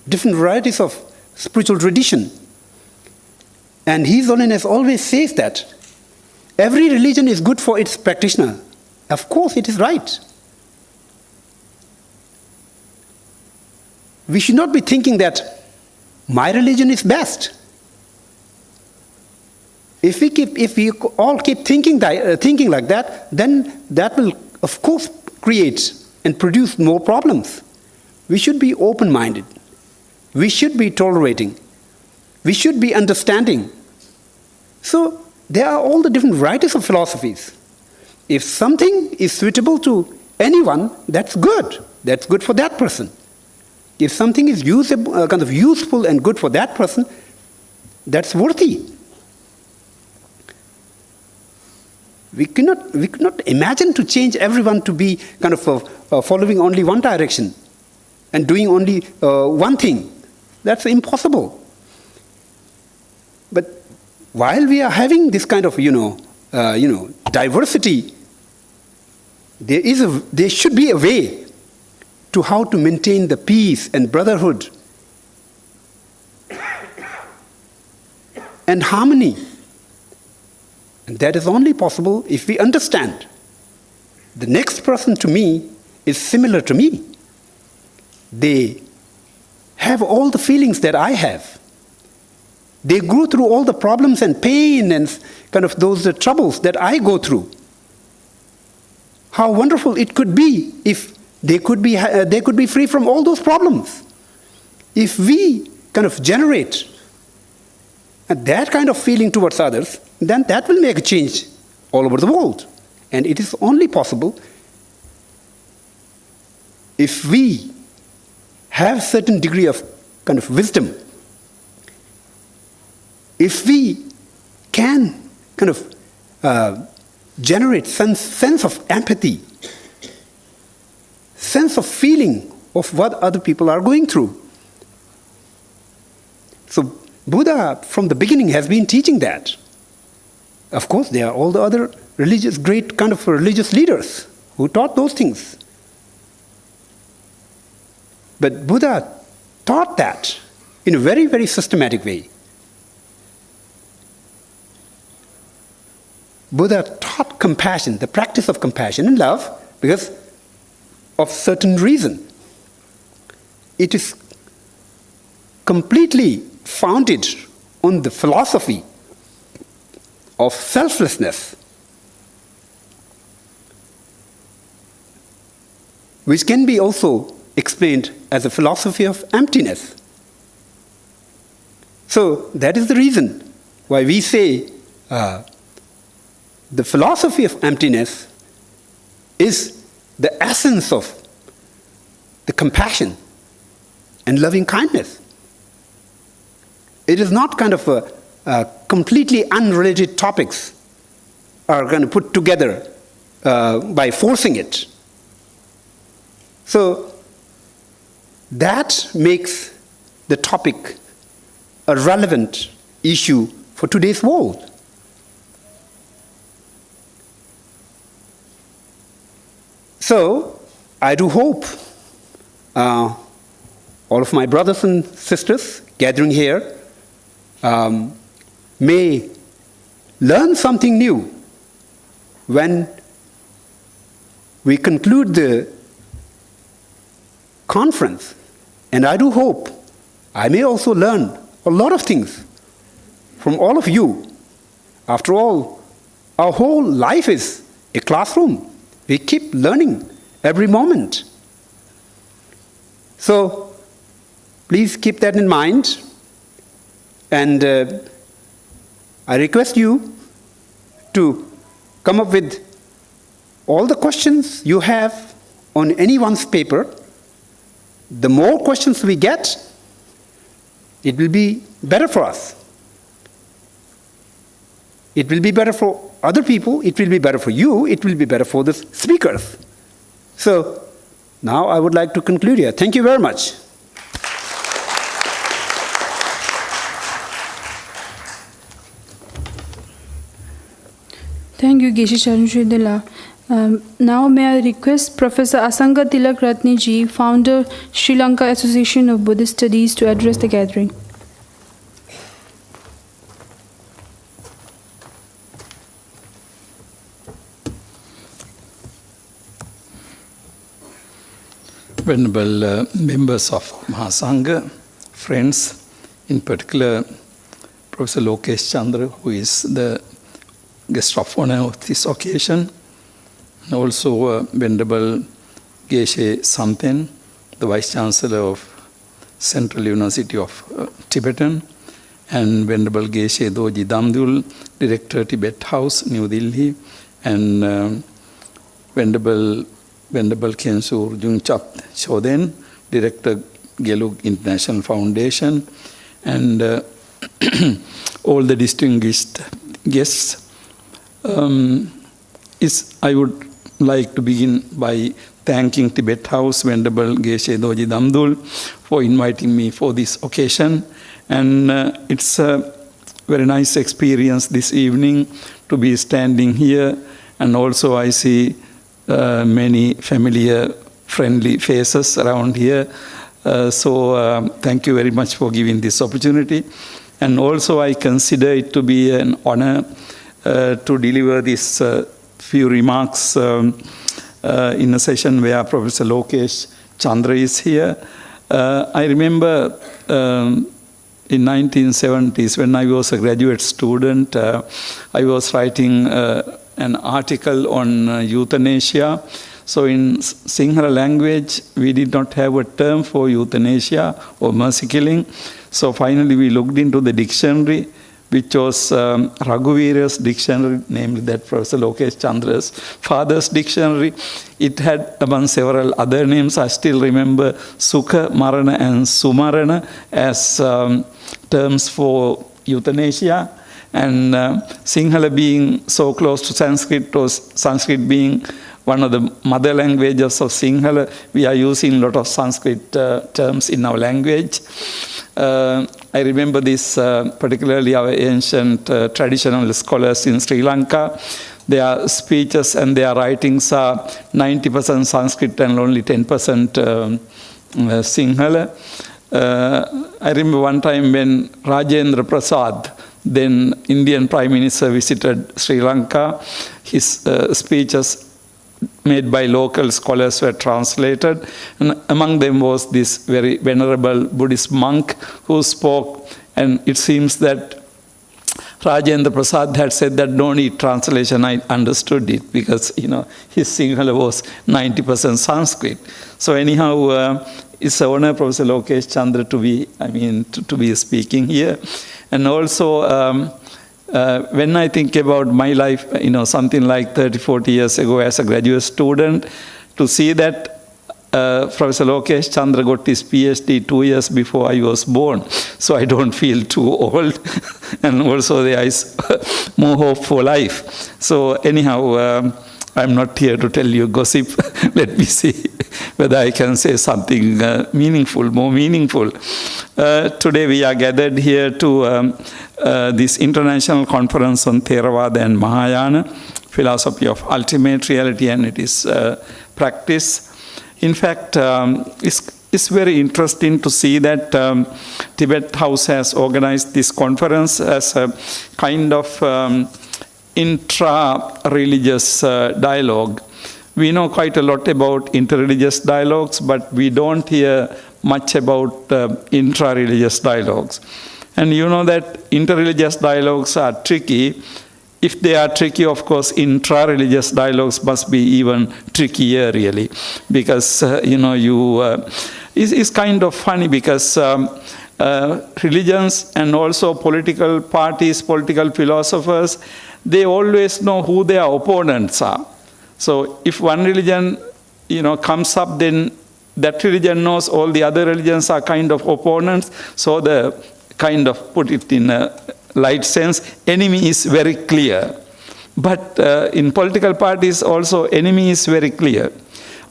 different varieties of spiritual tradition. And His Holiness always says that every religion is good for its practitioner. Of course, it is right. We should not be thinking that my religion is best. If we all keep thinking like that, then that will, of course, create and produce more problems. We should be open-minded. We should be tolerating. We should be understanding. So there are all the different varieties of philosophies. If something is suitable to anyone, that's good. That's good for that person. If something is kind of useful and good for that person, that's worthy. We cannot imagine to change everyone to be kind of following only one direction and doing only one thing. That's impossible. But while we are having this kind of diversity, there should be a way to how to maintain the peace and brotherhood and harmony. And that is only possible if we understand the next person to me is similar to me. They have all the feelings that I have. They go through all the problems and pain and kind of those troubles that I go through. How wonderful it could be if they could be free from all those problems. If we kind of generate that kind of feeling towards others, then that will make a change all over the world. And it is only possible if we have certain degree of kind of wisdom. If we can kind of generate some sense of empathy, sense of feeling of what other people are going through. So Buddha, from the beginning, has been teaching that. Of course, there are all the other great kind of religious leaders who taught those things. But Buddha taught that in a very, very systematic way. Buddha taught compassion, the practice of compassion and love, because of certain reason. It is completely founded on the philosophy of selflessness, which can be also explained as a philosophy of emptiness. So that is the reason why we say the philosophy of emptiness is the essence of the compassion and loving kindness. It is not kind of a completely unrelated topics are going to put together by forcing it. So that makes the topic a relevant issue for today's world. So I do hope all of my brothers and sisters gathering here may learn something new when we conclude the conference. And I do hope I may also learn a lot of things from all of you. After all, our whole life is a classroom. We keep learning every moment. So please keep that in mind. And I request you to come up with all the questions you have on anyone's paper. The more questions we get, it will be better for us. It will be better for other people, it will be better for you, it will be better for the speakers. So now I would like to conclude here. Thank you very much. Thank you, Geshe Charunshridala. Now may I request Professor Asanga Tilak Ratne ji, founder, Sri Lanka Association of Buddhist Studies, to address the gathering. Venerable members of Mahasangha, friends, in particular Professor Lokesh Chandra, who is the guest of honor of this occasion, and also Venerable Geshe Samten, the Vice Chancellor of Central University of Tibetan, and Venerable Geshe Doji Damdul, Director, Tibet House, New Delhi, and Venerable Khensur Jungchap Choden, Director, Gelug International Foundation, and all the distinguished guests. I would like to begin by thanking Tibet House, Venerable Geshe Doji Damdul, for inviting me for this occasion. And it's a very nice experience this evening to be standing here. And also I see many familiar, friendly faces around here. So thank you very much for giving this opportunity. And also I consider it to be an honor to deliver this few remarks in a session where Professor Lokesh Chandra is here. I remember in 1970s, when I was a graduate student, I was writing an article on euthanasia. So in Sinhala language, we did not have a term for euthanasia or mercy killing. So finally we looked into the dictionary, which was Raghuveera's dictionary, namely that Professor Lokesh Chandra's father's dictionary. It had among several other names. I still remember Sukha, Marana and Sumarana as terms for euthanasia. And Sinhala being so close to Sanskrit, or Sanskrit being one of the mother languages of Sinhala, we are using a lot of Sanskrit terms in our language. I remember this, particularly our ancient traditional scholars in Sri Lanka. Their speeches and their writings are 90% Sanskrit and only 10% Sinhala. I remember one time when Rajendra Prasad, then Indian Prime Minister, visited Sri Lanka, his speeches made by local scholars were translated, and among them was this very venerable Buddhist monk who spoke, and it seems that Rajendra Prasad had said that don't need translation. I understood it because, his Sinhala was 90% Sanskrit. So anyhow, it's an honor, Professor Lokesh Chandra, to be speaking here. And also, when I think about my life, something like 30, 40 years ago as a graduate student, to see that Professor Lokesh Chandra got his PhD 2 years before I was born, so I don't feel too old, and also there is more hope for life. So anyhow, I'm not here to tell you gossip. Let me see whether I can say something more meaningful. Today we are gathered here to this international conference on Theravada and Mahayana, philosophy of ultimate reality and its practice. In fact, it's very interesting to see that Tibet House has organized this conference as a kind of intra-religious dialogue. We know quite a lot about interreligious dialogues, but we don't hear much about intra-religious dialogues. And you know that interreligious dialogues are tricky. If they are tricky, of course, intra-religious dialogues must be even trickier, really, because, it's kind of funny because religions and also political parties, political philosophers, they always know who their opponents are. So if one religion, comes up, then that religion knows all the other religions are kind of opponents. So the kind of put it in a light sense, enemy is very clear. But in political parties also, enemy is very clear.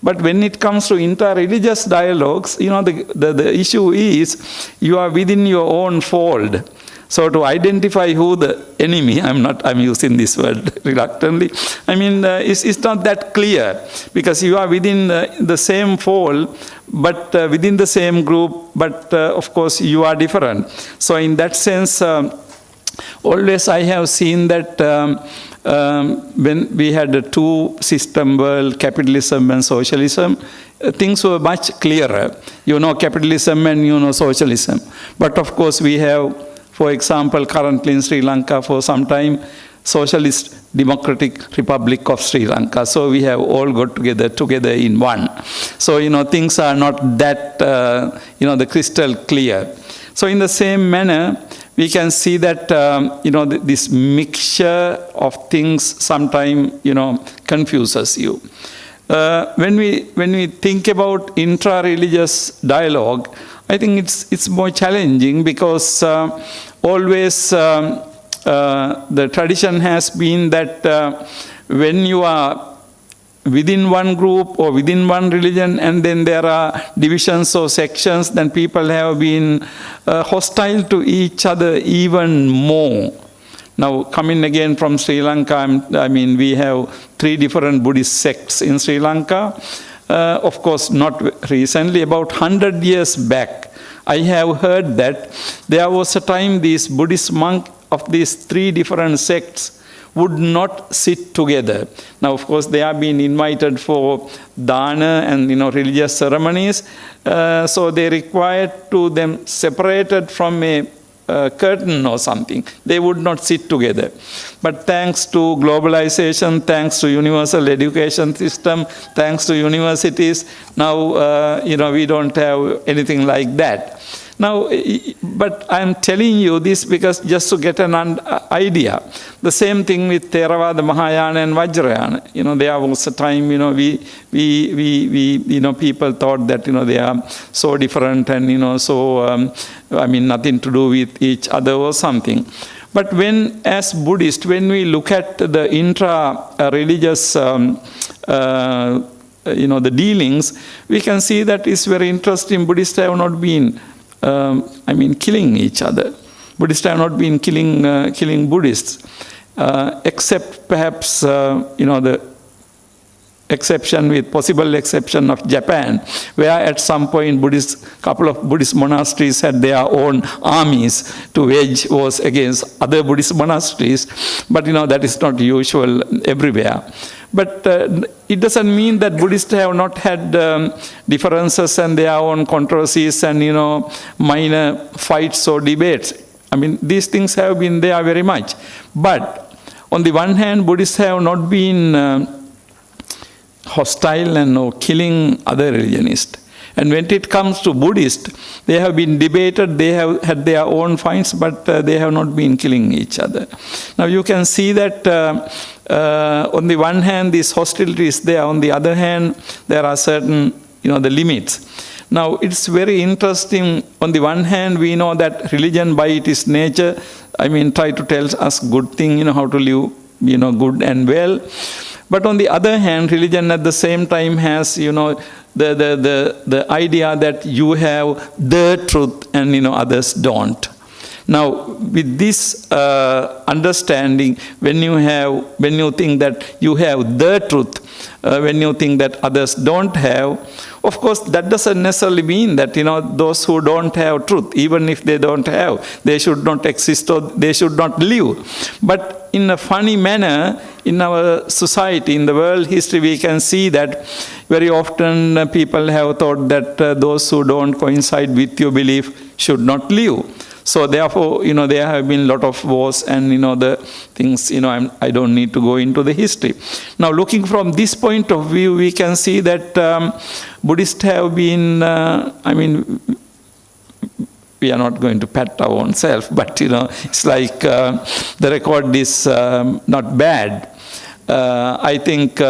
But when it comes to inter-religious dialogues, the issue is you are within your own fold. So to identify who the enemy, I'm using this word reluctantly, it's not that clear, because you are within the same fold, but within the same group, but of course you are different. So in that sense, always I have seen that when we had a two-system world, capitalism and socialism, things were much clearer. Capitalism and socialism. But of course we have, for example, currently in Sri Lanka for some time, Socialist Democratic Republic of Sri Lanka. So we have all got together in one. So, things are not that, the crystal clear. So in the same manner, we can see that, this mixture of things sometimes, confuses you. When we think about intra-religious dialogue, I think it's more challenging because always the tradition has been that when you are within one group or within one religion and then there are divisions or sections, then people have been hostile to each other even more. Now, coming again from Sri Lanka, we have 3 different Buddhist sects in Sri Lanka. Of course, not recently, about 100 years back, I have heard that there was a time these Buddhist monks of these 3 different sects would not sit together. Now, of course, they have been invited for dana and religious ceremonies, so they required to them separated from a curtain or something. They would not sit together. But thanks to globalization, thanks to universal education system, thanks to universities, now we don't have anything like that. Now, but I'm telling you this because just to get an idea. The same thing with Theravada Mahayana and Vajrayana. There was a time, people thought that, they are so different and, nothing to do with each other or something. But when, as Buddhist, when we look at the intra-religious, the dealings, we can see that it's very interesting. Buddhists have not been killing each other. Buddhists have not been killing Buddhists, except perhaps, the possible exception of Japan, where at some point couple of Buddhist monasteries had their own armies to wage wars against other Buddhist monasteries. But, that is not usual everywhere. But it doesn't mean that Buddhists have not had differences and their own controversies and, minor fights or debates. I mean, these things have been there very much. But on the one hand, Buddhists have not been hostile and killing other religionists. And when it comes to Buddhists, they have been debated, they have had their own fights, but they have not been killing each other. Now you can see that on the one hand, this hostility is there. On the other hand, there are certain, the limits. Now, it's very interesting. On the one hand, we know that religion by its nature, try to tell us good thing, how to live, good and well. But on the other hand, religion at the same time has, the idea that you have the truth and, others don't. Now, with this understanding, when you think that you have the truth, when you think that others don't have, of course, that doesn't necessarily mean that, those who don't have truth, even if they don't have, they should not exist or they should not live. But in a funny manner, in our society, in the world history, we can see that very often people have thought that those who don't coincide with your belief should not live. So therefore, there have been a lot of wars and, the things, I don't need to go into the history. Now, looking from this point of view, we can see that Buddhists have been, we are not going to pat our own self, but, it's like the record is not bad. I think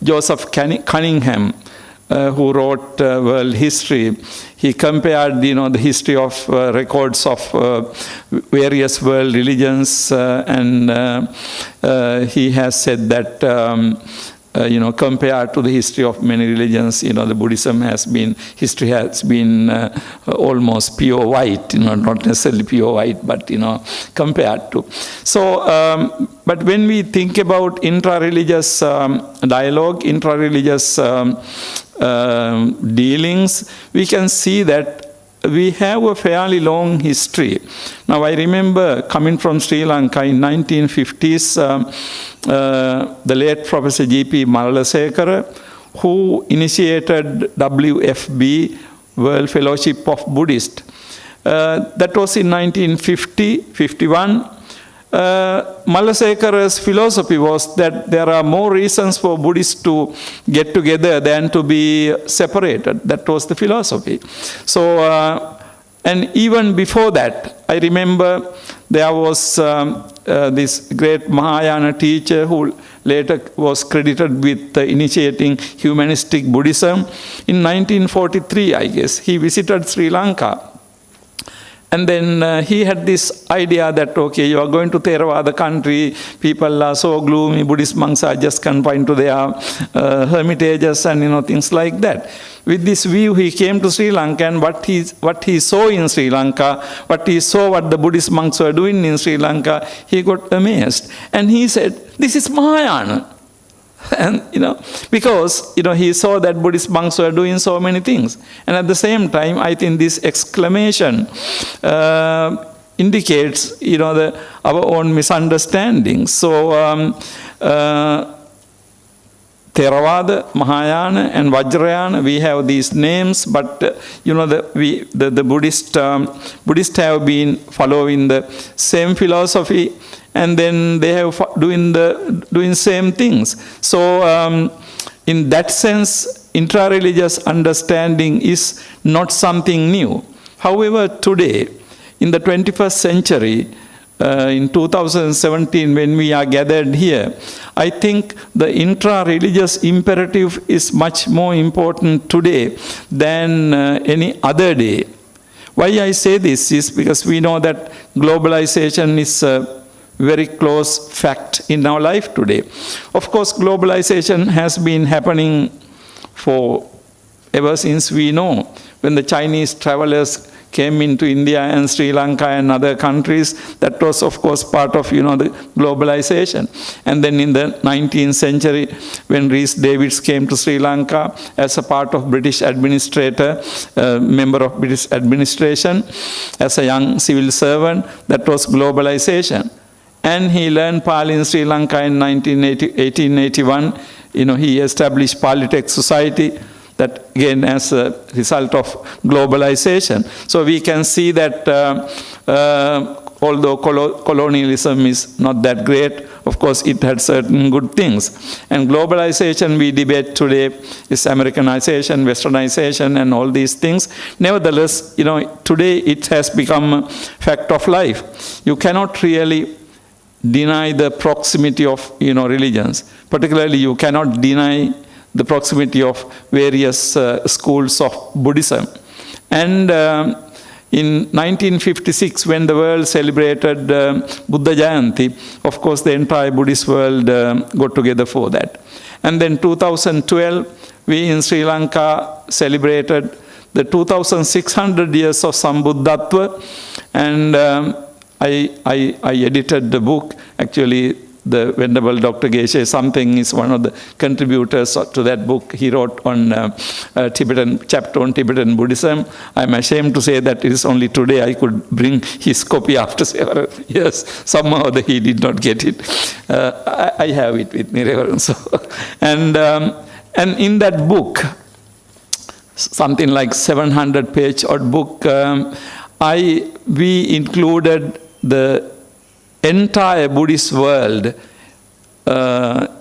Joseph Cunningham, who wrote world history, he compared, the history of records of various world religions, and he has said that, compared to the history of many religions, the Buddhism history has been almost pure white, not necessarily pure white, but, compared to. So, but when we think about intra-religious dialogue, intra-religious dealings, we can see that we have a fairly long history. Now, I remember coming from Sri Lanka in 1950s, the late Professor G.P. Malalasekara, who initiated WFB, World Fellowship of Buddhists. That was in 1950-51. Malalasekara's philosophy was that there are more reasons for Buddhists to get together than to be separated. That was the philosophy. So, and even before that, I remember there was this great Mahayana teacher who later was credited with initiating humanistic Buddhism. In 1943, I guess, he visited Sri Lanka. And then he had this idea that, okay, you are going to Theravada country, people are so gloomy, Buddhist monks are just confined to their hermitages and, things like that. With this view, he came to Sri Lanka, and what he saw in Sri Lanka, what the Buddhist monks were doing in Sri Lanka, he got amazed. And he said, this is Mahayana. And, because, he saw that Buddhist monks were doing so many things. And at the same time, I think this exclamation indicates, our own misunderstanding. So, Theravada, Mahayana, and Vajrayana, we have these names, but, the Buddhists have been following the same philosophy, and then they have doing same things. So, in that sense, intra-religious understanding is not something new. However, today, in the 21st century, in 2017, when we are gathered here, I think the intra-religious imperative is much more important today than any other day. Why I say this is because we know that globalization is a very close fact in our life today. Of course, globalization has been happening for ever since we know. When the Chinese travelers came into India and Sri Lanka and other countries, that was of course part of the globalization. And then in the 19th century, when Rhys Davids came to Sri Lanka as a part of British administrator, member of British administration, as a young civil servant, that was globalization. And he learned Pali in Sri Lanka in 1881. He established Palitech Society. That again as a result of globalization. So we can see that although colonialism is not that great, of course it had certain good things. And globalization we debate today is Americanization, Westernization, and all these things. Nevertheless, today it has become a fact of life. You cannot really deny the proximity of religions. Particularly, you cannot deny the proximity of various schools of Buddhism. And in 1956, when the world celebrated Buddha Jayanti, of course the entire Buddhist world got together for that. And then 2012, we in Sri Lanka celebrated the 2,600 years of Sambuddhatva, and I edited the book. Actually, the Venerable Dr. Geshe Something is one of the contributors to that book. He wrote on Tibetan chapter on Tibetan Buddhism. I'm ashamed to say that it is only today I could bring his copy after several years. Somehow he did not get it. I have it with me, Reverend. So, and in that book, something like 700-page odd book, we included the entire Buddhist world,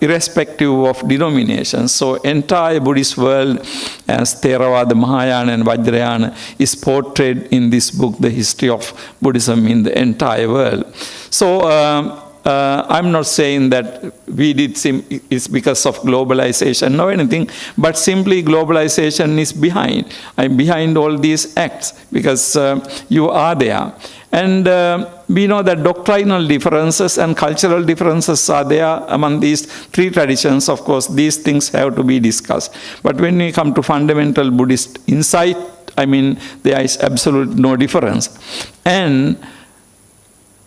irrespective of denominations. So entire Buddhist world as Theravada Mahayana and Vajrayana is portrayed in this book, the history of Buddhism in the entire world. So I'm not saying that we did it's because of globalization or anything, but simply globalization is behind. I'm behind all these acts because you are there. And we know that doctrinal differences and cultural differences are there among these three traditions. Of course, these things have to be discussed. But when we come to fundamental Buddhist insight, there is absolutely no difference. And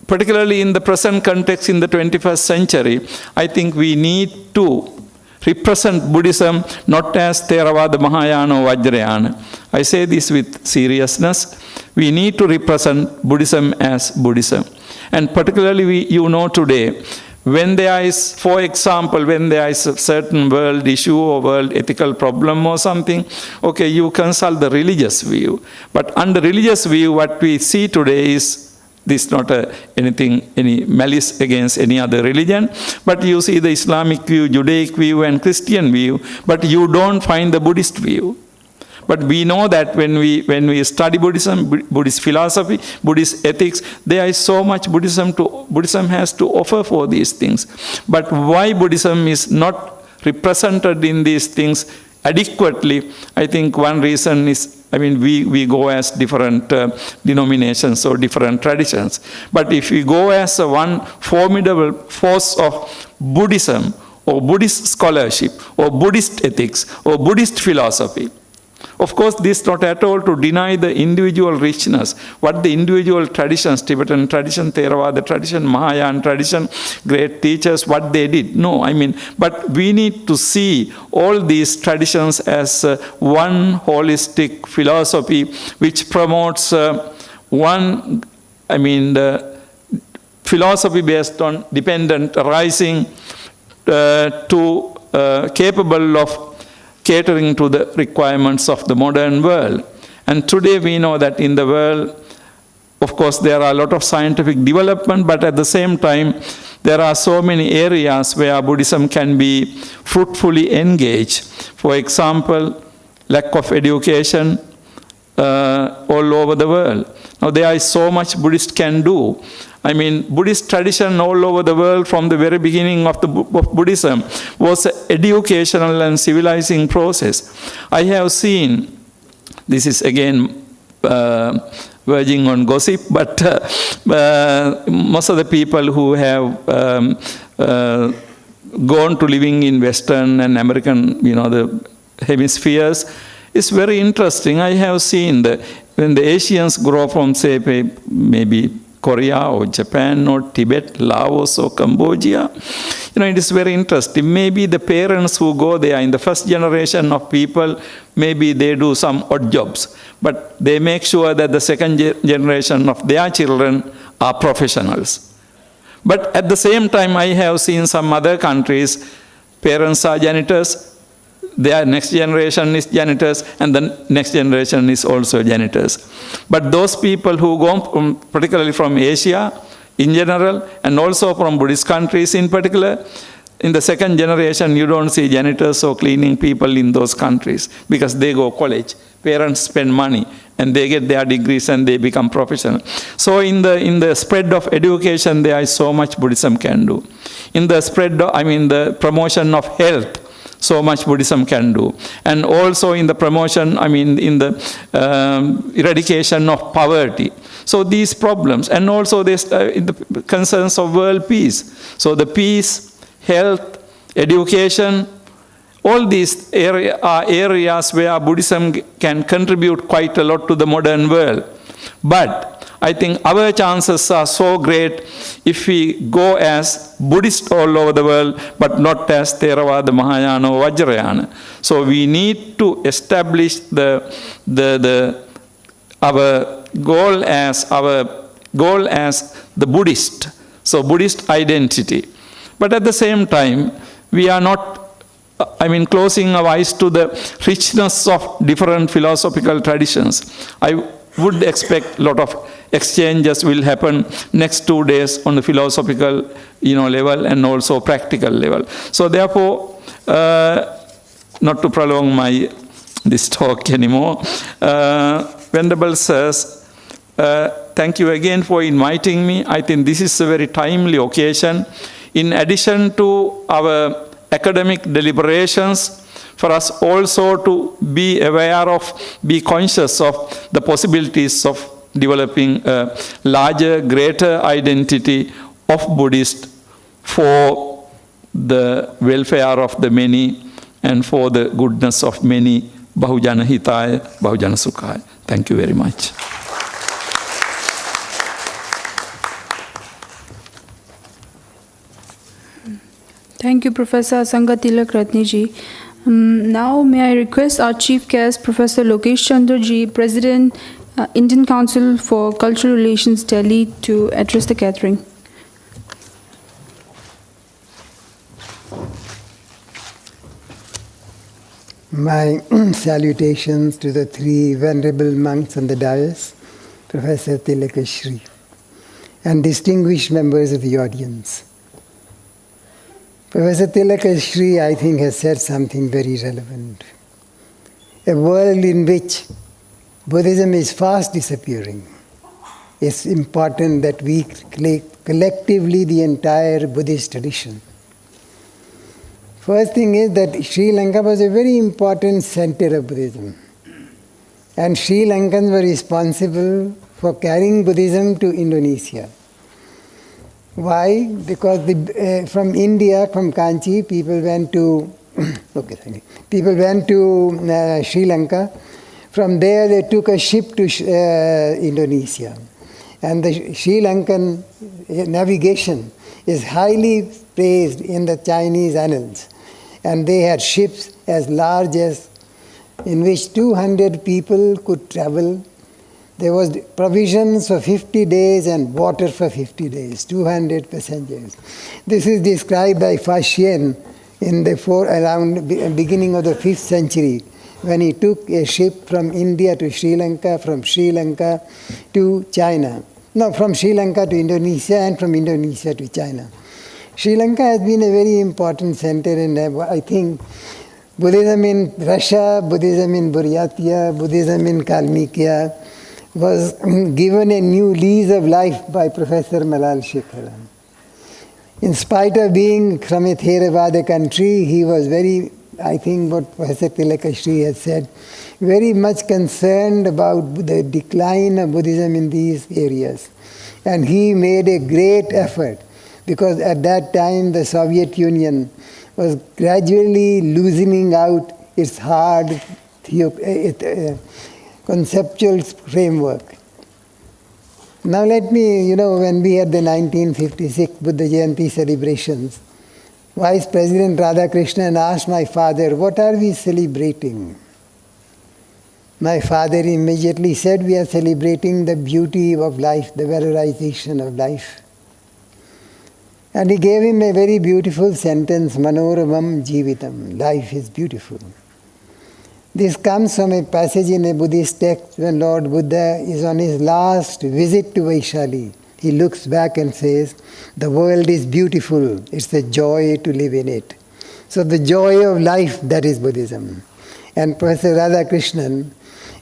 particularly in the present context in the 21st century, I think we need to represent Buddhism not as Theravada Mahayana or Vajrayana. I say this with seriousness. We need to represent Buddhism as Buddhism. And particularly, today, when there is, for example, when there is a certain world issue or world ethical problem or something, okay, you consult the religious view. But under religious view, what we see today is this is not any malice against any other religion, but you see the Islamic view, Judaic view, and Christian view, but you don't find the Buddhist view. But we know that when we study Buddhism, Buddhist philosophy, Buddhist ethics, there is so much Buddhism has to offer for these things. But why Buddhism is not represented in these things adequately, I think one reason is, we go as different denominations or different traditions. But if we go as one formidable force of Buddhism or Buddhist scholarship or Buddhist ethics or Buddhist philosophy, of course, this is not at all to deny the individual richness, what the individual traditions, Tibetan tradition, Theravada tradition, Mahayana tradition, great teachers, what they did. No, but we need to see all these traditions as one holistic philosophy which promotes the philosophy based on dependent arising capable of catering to the requirements of the modern world. And today we know that in the world, of course, there are a lot of scientific development, but at the same time, there are so many areas where Buddhism can be fruitfully engaged. For example, lack of education all over the world. Now, there is so much Buddhist can do. Buddhist tradition all over the world from the very beginning of Buddhism was an educational and civilizing process. I have seen, this is again verging on gossip, but most of the people who have gone to living in Western and American, the hemispheres, it's very interesting. I have seen when the Asians grow from, say, maybe Korea or Japan or Tibet, Laos or Cambodia, it is very interesting. Maybe the parents who go there in the first generation of people, maybe they do some odd jobs, but they make sure that the second generation of their children are professionals. But at the same time, I have seen some other countries, parents are janitors, their next generation is janitors, and the next generation is also janitors. But those people who go particularly from Asia in general, and also from Buddhist countries in particular, in the second generation, you don't see janitors or cleaning people in those countries because they go college. Parents spend money and they get their degrees and they become professional. So in the spread of education, there is so much Buddhism can do. In the spread, the promotion of health, so much Buddhism can do. And also in the promotion, in the eradication of poverty. So these problems, and also this, in the concerns of world peace. So the peace, health, education, all these are areas where Buddhism can contribute quite a lot to the modern world. But I think our chances are so great if we go as Buddhist all over the world, but not as Theravada Mahayana or Vajrayana. So we need to establish our goal as the Buddhist. So Buddhist identity. But at the same time, we are not closing our eyes to the richness of different philosophical traditions. I would expect a lot of exchanges will happen next 2 days on the philosophical level and also practical level. So therefore, not to prolong this talk anymore, Venerable Sirs, thank you again for inviting me. I think this is a very timely occasion. In addition to our academic deliberations, for us also to be aware of, be conscious of the possibilities of developing a larger, greater identity of Buddhist for the welfare of the many and for the goodness of many. Bahujana Hitaya, Bahujana Sukhaya. Thank you very much. Thank you, Professor Asangatilak Ratniji. Now, may I request our Chief Guest, Professor Lokesh Chandra Ji, President, Indian Council for Cultural Relations, Delhi, to address the gathering. My salutations to the three venerable monks on the dais, Professor Tilakashri, and distinguished members of the audience. Professor Tilakashri, I think, has said something very relevant. A world in which Buddhism is fast disappearing, it's important that we collectively the entire Buddhist tradition. First thing is that Sri Lanka was a very important center of Buddhism. And Sri Lankans were responsible for carrying Buddhism to Indonesia. Why? Because from India, from Kanchi, people went to Sri Lanka. From there, they took a ship to Indonesia. And the Sri Lankan navigation is highly praised in the Chinese annals. And they had ships as large as, in which 200 people could travel. There was provisions for 50 days and water for 50 days, 200 passengers. This is described by Fa Xian in around beginning of the 5th century, when he took a ship from India to Sri Lanka, from Sri Lanka to China. No, from Sri Lanka to Indonesia, and from Indonesia to China. Sri Lanka has been a very important center, and I think Buddhism in Russia, Buddhism in Buryatia, Buddhism in Kalmykia was given a new lease of life by Professor Malal Shekharan. In spite of being from a Theravada country, he was very, I think what Professor Tilakashri has said, very much concerned about the decline of Buddhism in these areas. And he made a great effort, because at that time the Soviet Union was gradually loosening out its hard conceptual framework. Now let me, when we had the 1956 Buddha Jayanti celebrations, Vice President Radhakrishnan asked my father, "What are we celebrating?" My father immediately said, "We are celebrating the beauty of life, the valorization of life." And he gave him a very beautiful sentence, Manoramam Jivitam, life is beautiful. This comes from a passage in a Buddhist text when Lord Buddha is on his last visit to Vaishali. He looks back and says, the world is beautiful, it's a joy to live in it. So the joy of life, that is Buddhism. And Professor Radhakrishnan,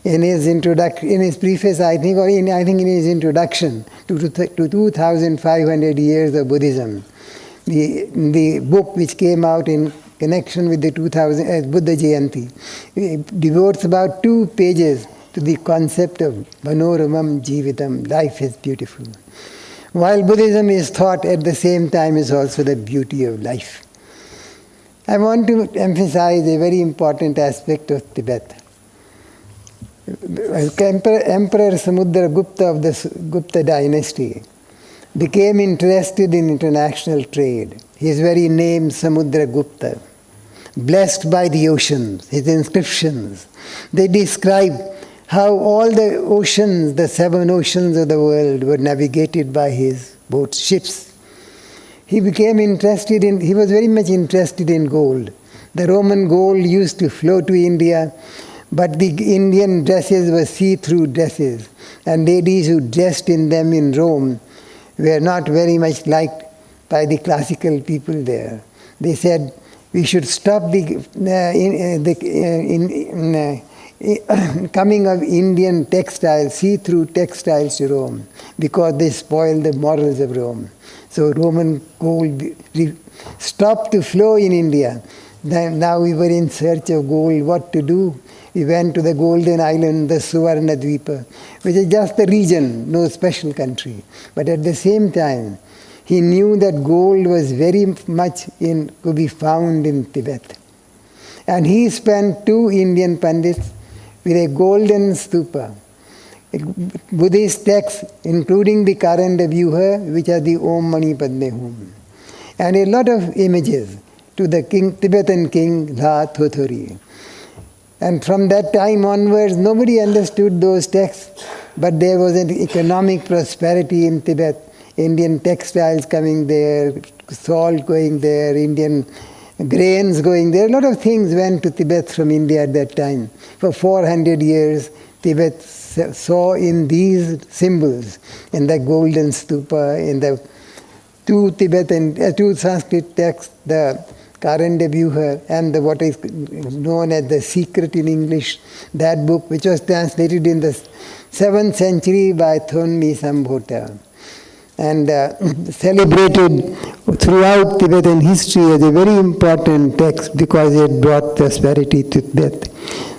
in his preface, I think in his introduction to 2,500 years of Buddhism, the book which came out in connection with the 2000 Buddha Jayanti, devotes about 2 pages to the concept of Manoramam Jivitam, life is beautiful. While Buddhism is thought at the same time is also the beauty of life. I want to emphasize a very important aspect of Tibet. Emperor Samudragupta of the Gupta dynasty became interested in international trade. His very name, Samudragupta, blessed by the oceans, his inscriptions, they describe how all the oceans, the 7 oceans of the world, were navigated by his boats, ships. He was very much interested in gold. The Roman gold used to flow to India, but the Indian dresses were see-through dresses, and ladies who dressed in them in Rome were not very much liked by the classical people there. They said, we should stop the coming of Indian textiles, see-through textiles to Rome, because they spoil the morals of Rome. So Roman gold stopped to flow in India. Now we were in search of gold, what to do? We went to the Golden Island, the Suvarna Dvipa, which is just a region, no special country. But at the same time, he knew that gold was very much could be found in Tibet. And he spent 2 Indian pandits with a golden stupa, Buddhist texts, including the Karanda Vyuha, which are the Om Mani Padme Hum, and a lot of images to the Tibetan king La Thothori. And from that time onwards, nobody understood those texts, but there was an economic prosperity in Tibet. Indian textiles coming there, salt going there, Indian grains going there. A lot of things went to Tibet from India at that time. For 400 years, Tibet saw in these symbols, in the golden stupa, in the 2 Sanskrit texts, the Karanda Vyuha, and what is known as the Secret in English, that book which was translated in the 7th century by Thonmi Sambhota, and celebrated throughout Tibetan history as a very important text because it brought prosperity to Tibet.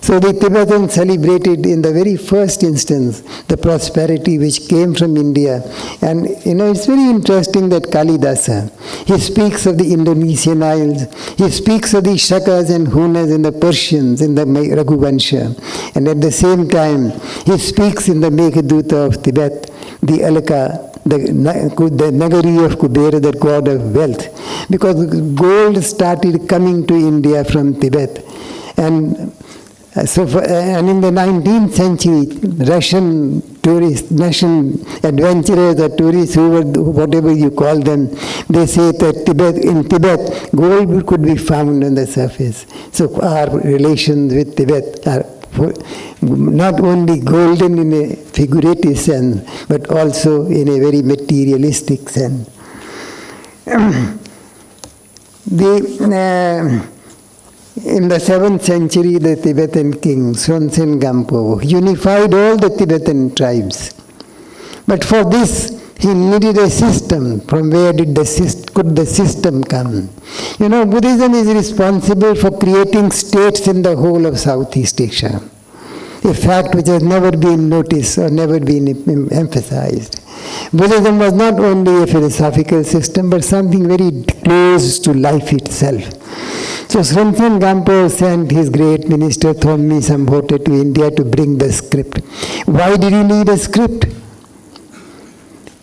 So the Tibetans celebrated in the very first instance the prosperity which came from India. And it's very interesting that Kalidasa, he speaks of the Indonesian Isles, he speaks of the Shakas and Hunas and the Persians in the Raghuvansha, and at the same time he speaks in the Meghaduta of Tibet, the Alaka, the Nagari of Kubera, the god of wealth, because gold started coming to India from Tibet. And and in the 19th century, Russian tourists, Russian adventurers or tourists, whatever you call them, they say that in Tibet, gold could be found on the surface. So our relations with Tibet are not only golden in a figurative sense, but also in a very materialistic sense. In the 7th century, the Tibetan king, Sonsen Gampo, unified all the Tibetan tribes. But for this, he needed a system. From where could the system come? Buddhism is responsible for creating states in the whole of Southeast Asia, a fact which has never been noticed or never been emphasized. Buddhism was not only a philosophical system, but something very close to life itself. So Sonsen Gampo sent his great minister Thonmi Sambhota to India to bring the script. Why did he need a script?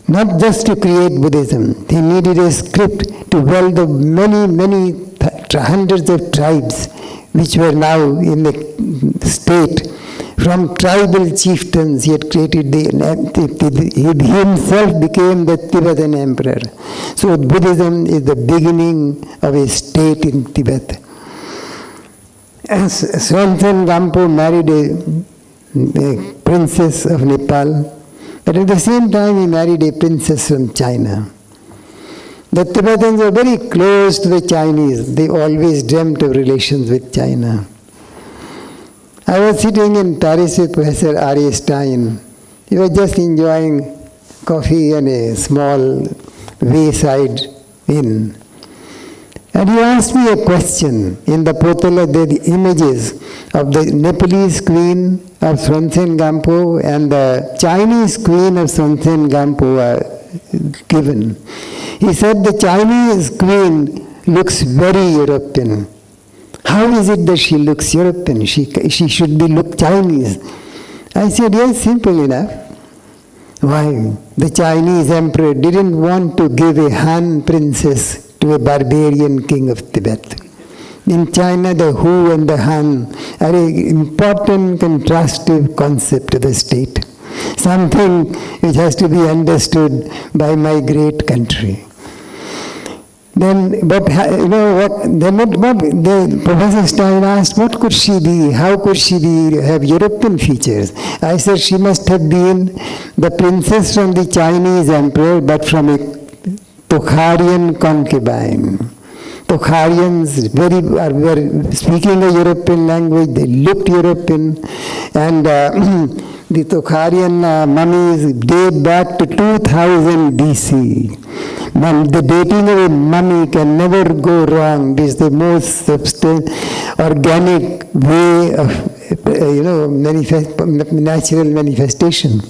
Not just to create Buddhism. He needed a script to weld the many hundreds of tribes which were now in the state. From tribal chieftains, he had created he himself became the Tibetan emperor. So Buddhism is the beginning of a state in Tibet. Swansen Gampo married a princess of Nepal, but at the same time he married a princess from China. The Tibetans were very close to the Chinese. They always dreamt of relations with China. I was sitting in Paris with Professor R.A. Stein. He was just enjoying coffee and a small wayside inn. And he asked me a question. In the Potala, the images of the Nepalese queen of Swansen Gampo and the Chinese queen of Swansen Gampo are given. He said the Chinese queen looks very European. How is it that she looks European? She should look Chinese. I said, yes, simple enough. Why? The Chinese emperor didn't want to give a Han princess to a barbarian king of Tibet. In China, the Hu and the Han are an important contrastive concept to the state. Something which has to be understood by my great country. Then, but you know what? Then the Professor Stein asked, "What could she be? How could she be? Have European features?" I said, "She must have been the princess from the Chinese emperor, but from a Tokharian concubine." Tokharians were speaking a European language. They looked European, and the Tokharian mummies date back to 2000 BC. The dating of a mummy can never go wrong. It is the most organic way of natural manifestation.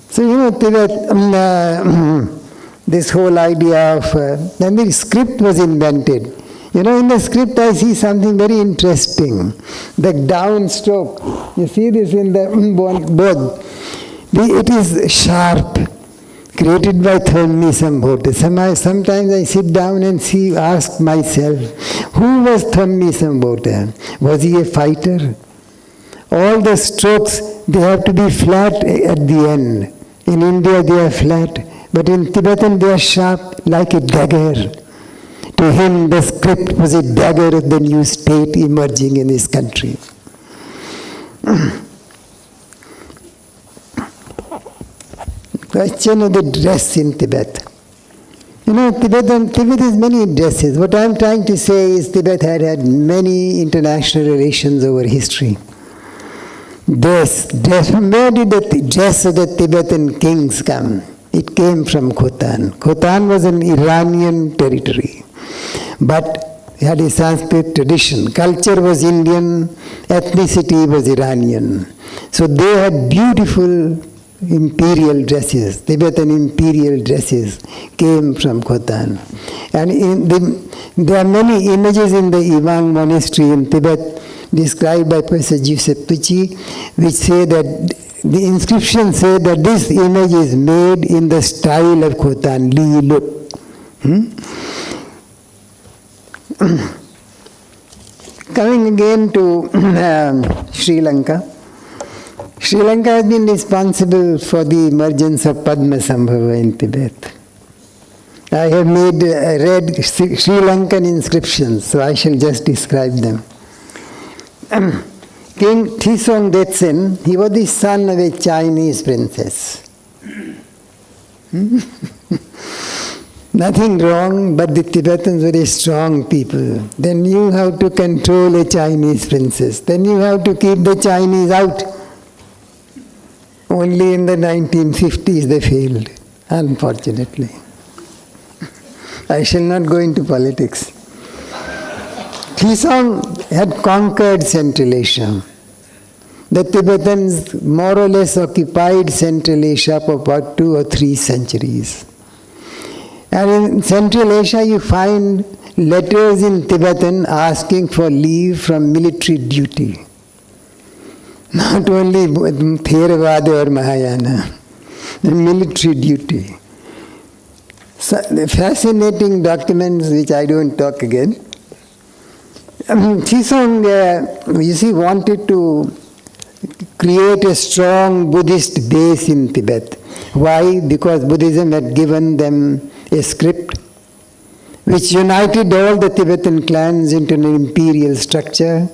So Tibet, this whole idea of then the script was invented. In the script I see something very interesting. The downstroke. You see this in the board. It is sharp, created by Thammisambhota. Sometimes I sit down and ask myself, who was Thammisambhota? Was he a fighter? All the strokes, they have to be flat at the end. In India they are flat, but in Tibetan they are sharp like a dagger. To him the script was a dagger of the new state emerging in his country. Question of the dress in Tibet. Tibet has many dresses. What I am trying to say is Tibet had many international relations over history. Dress. Where did the dress of the Tibetan kings come? It came from Khotan. Khotan was an Iranian territory, but it had a Sanskrit tradition. Culture was Indian, ethnicity was Iranian. So they had beautiful imperial dresses. Tibetan imperial dresses came from Khotan. And there are many images in the Ivang monastery in Tibet described by Professor Joseph Tucci, which say that the inscription say that this image is made in the style of Khotan, Li Lut. Coming again to Sri Lanka. Sri Lanka has been responsible for the emergence of Padmasambhava in Tibet. I have read Sri Lankan inscriptions, so I shall just describe them. King Trisong Detsen, he was the son of a Chinese princess. Nothing wrong, but the Tibetans were a strong people. They knew how to control a Chinese princess. They knew how to keep the Chinese out. Only in the 1950s they failed, unfortunately. I shall not go into politics. Trisong had conquered Central Asia. The Tibetans more or less occupied Central Asia for about 2 or 3 centuries. And in Central Asia you find letters in Tibetan asking for leave from military duty. Not only Theravada or Mahayana, the military duty. So, the fascinating documents which I don't talk again. Trisong, wanted to create a strong Buddhist base in Tibet. Why? Because Buddhism had given them a script, which united all the Tibetan clans into an imperial structure.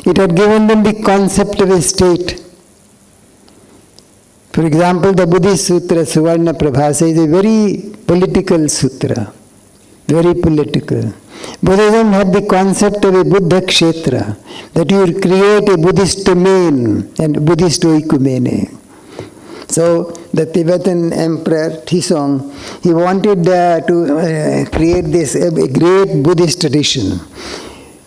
It had given them the concept of a state. For example, the Buddhist sutra Suvarna Prabhasa is a very political sutra, very political. Buddhism had the concept of a Buddha Kshetra, that you would create a Buddhist domain and Buddhist oikumene. So the Tibetan emperor Tizong, he wanted to create this a great Buddhist tradition.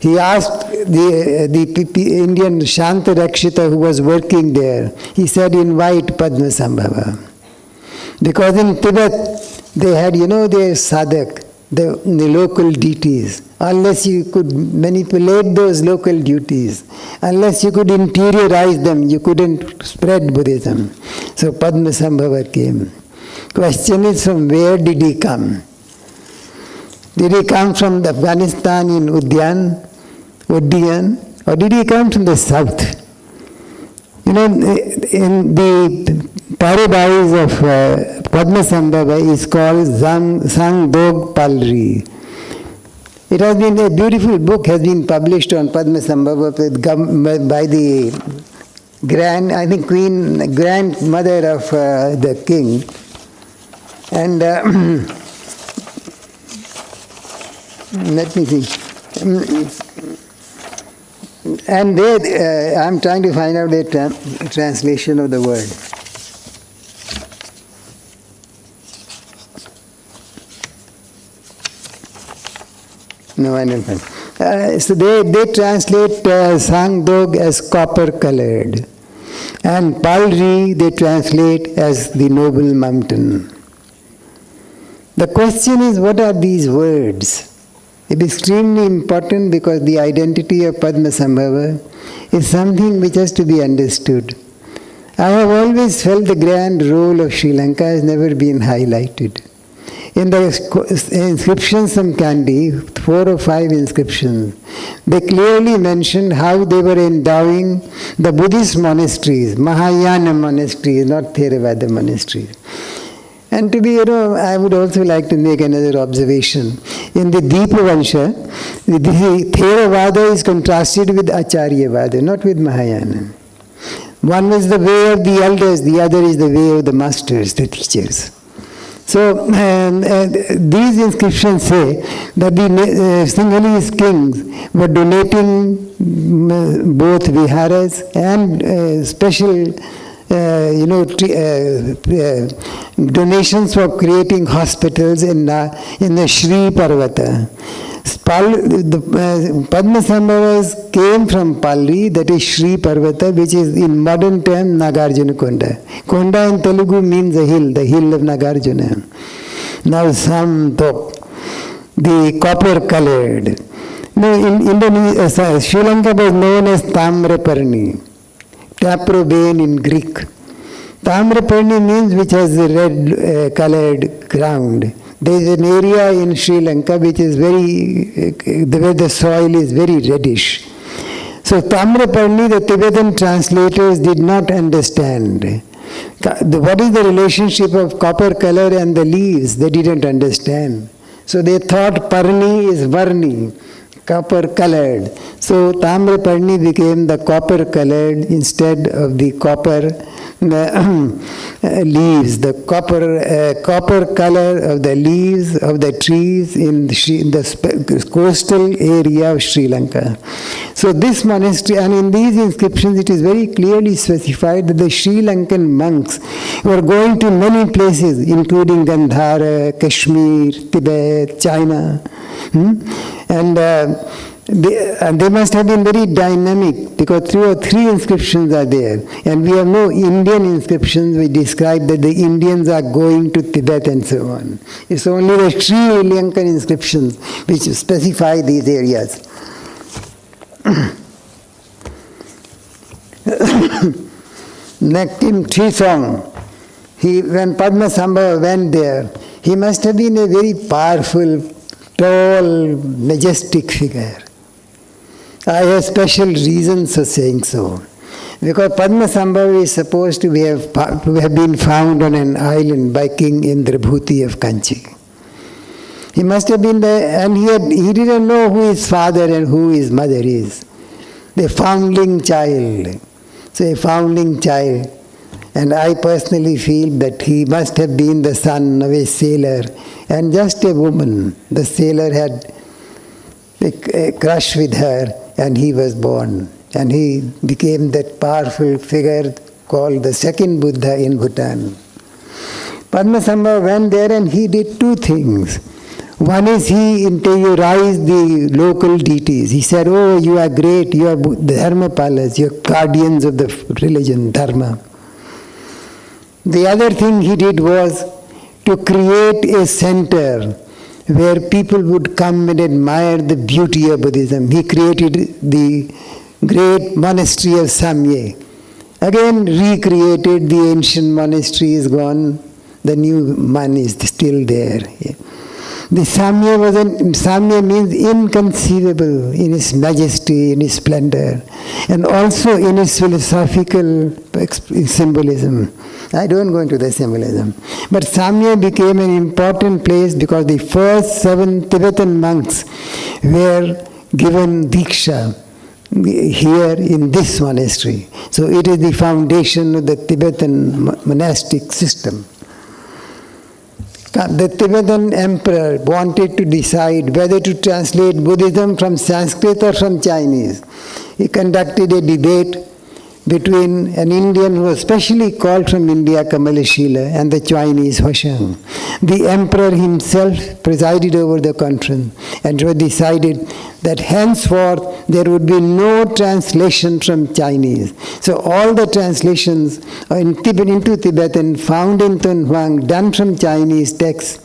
He asked the Indian Shantarakshita who was working there, he said, invite Padmasambhava. Because in Tibet, they had, their sadhak, the local deities. Unless you could manipulate those local deities, unless you could interiorize them, you couldn't spread Buddhism. So Padmasambhava came. Question is, from where did he come? Did he come from Afghanistan in Uddiyana, or did he come from the south? In the paradise of Padmasambhava is called Sangdog Palri. It has been a beautiful book, has been published on Padmasambhava by the grandmother of the king. And let me think. And there, I'm trying to find out the translation of the word. No, I don't find. So they translate Sangdog as copper-colored, and Palri they translate as the noble mountain. The question is, what are these words? It is extremely important because the identity of Padmasambhava is something which has to be understood. I have always felt the grand role of Sri Lanka has never been highlighted. In the inscriptions from Kandy, 4 or 5 inscriptions, they clearly mentioned how they were endowing the Buddhist monasteries, Mahayana monasteries, not Theravada monasteries. And to be, I would also like to make another observation. In the Dipavansha, the Theravada is contrasted with Acharyavada, not with Mahayana. One is the way of the elders, the other is the way of the masters, the teachers. So these inscriptions say that the Sinhalese kings were donating both viharas and special donations for creating hospitals in the Shri Parvata. Padmasambhavas came from Palri, that is Shri Parvata, which is in modern term Nagarjuna Konda. Konda in Telugu means the hill of Nagarjuna. Now Samtok, the copper colored. Now in Indonesia, Sri Lanka was known as Tamraparni. Taprobane in Greek. Tamraparni means which has a red colored ground. There is an area in Sri Lanka which is where the soil is very reddish. So Tamraparni, the Tibetan translators did not understand. What is the relationship of copper color and the leaves? They didn't understand. So they thought Parni is Varni, copper colored. So Tamraparni became the copper colored instead of the copper leaves, the copper color of the leaves of the trees in the coastal area of Sri Lanka. So this monastery, and in these inscriptions it is very clearly specified that the Sri Lankan monks were going to many places, including Gandhara, Kashmir, Tibet, China. And they must have been very dynamic because 2 or 3 inscriptions are there. And we have no Indian inscriptions which describe that the Indians are going to Tibet and so on. It's only the Sri Lankan inscriptions which specify these areas. Next in Trisong, when Padmasambhava went there, he must have been a very powerful, tall, majestic figure. I have special reasons for saying so. Because Padmasambhava is supposed to have been found on an island by King Indrabhuti of Kanchi. He must have been and he didn't know who his father and who his mother is. The foundling child. So a foundling child. And I personally feel that he must have been the son of a sailor and just a woman. The sailor had a crush with her and he was born. And he became that powerful figure called the second Buddha in Bhutan. Padmasambhava went there and he did two things. One is he interiorized the local deities. He said, oh, you are great, you are the Dharmapalas, you are guardians of the religion, Dharma. The other thing he did was to create a center where people would come and admire the beauty of Buddhism. He created the great monastery of Samye. Again recreated, the ancient monastery is gone, the new one is still there. The Samye means inconceivable in its majesty, in its splendor, and also in its philosophical symbolism. I don't go into the symbolism. But Samye became an important place because the first 7 Tibetan monks were given Diksha here in this monastery. So it is the foundation of the Tibetan monastic system. The Tibetan emperor wanted to decide whether to translate Buddhism from Sanskrit or from Chinese. He conducted a debate between an Indian who was specially called from India, Kamalashila, and the Chinese Huasheng. The emperor himself presided over the conference, and it was decided that henceforth there would be no translation from Chinese. So all the translations into Tibetan found in Tunhuang, done from Chinese texts,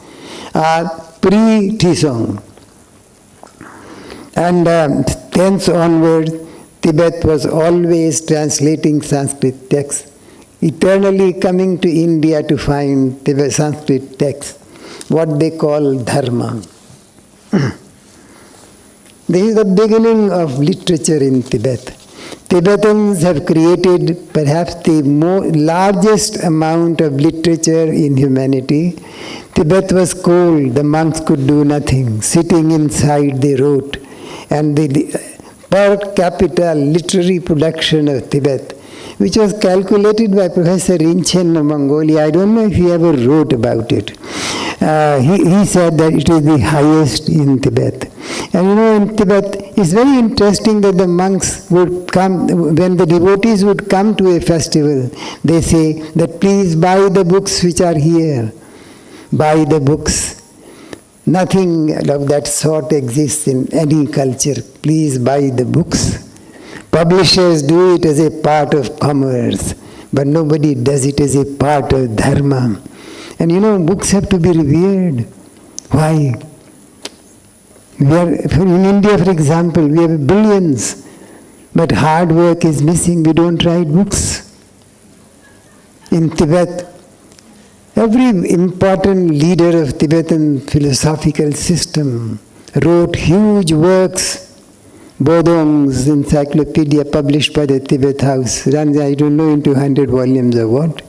are pre-Tisong. And thence onward, Tibet was always translating Sanskrit texts, eternally coming to India to find Tibet Sanskrit texts, what they call Dharma. This is the beginning of literature in Tibet. Tibetans have created perhaps the largest amount of literature in humanity. Tibet was cold, the monks could do nothing. Sitting inside they wrote. And the per capita literary production of Tibet, which was calculated by Professor Rinchen of Mongolia. I don't know if he ever wrote about it. He said that it is the highest in Tibet. And in Tibet, it's very interesting that the monks would come, when the devotees would come to a festival, they say that please buy the books which are here. Buy the books. Nothing of that sort exists in any culture. Please buy the books. Publishers do it as a part of commerce, but nobody does it as a part of dharma. And books have to be revered. Why? In India, for example, we have billions, but hard work is missing. We don't write books. In Tibet, every important leader of Tibetan philosophical system wrote huge works. Bodong's encyclopedia published by the Tibet House runs, I don't know, into 100 volumes or what.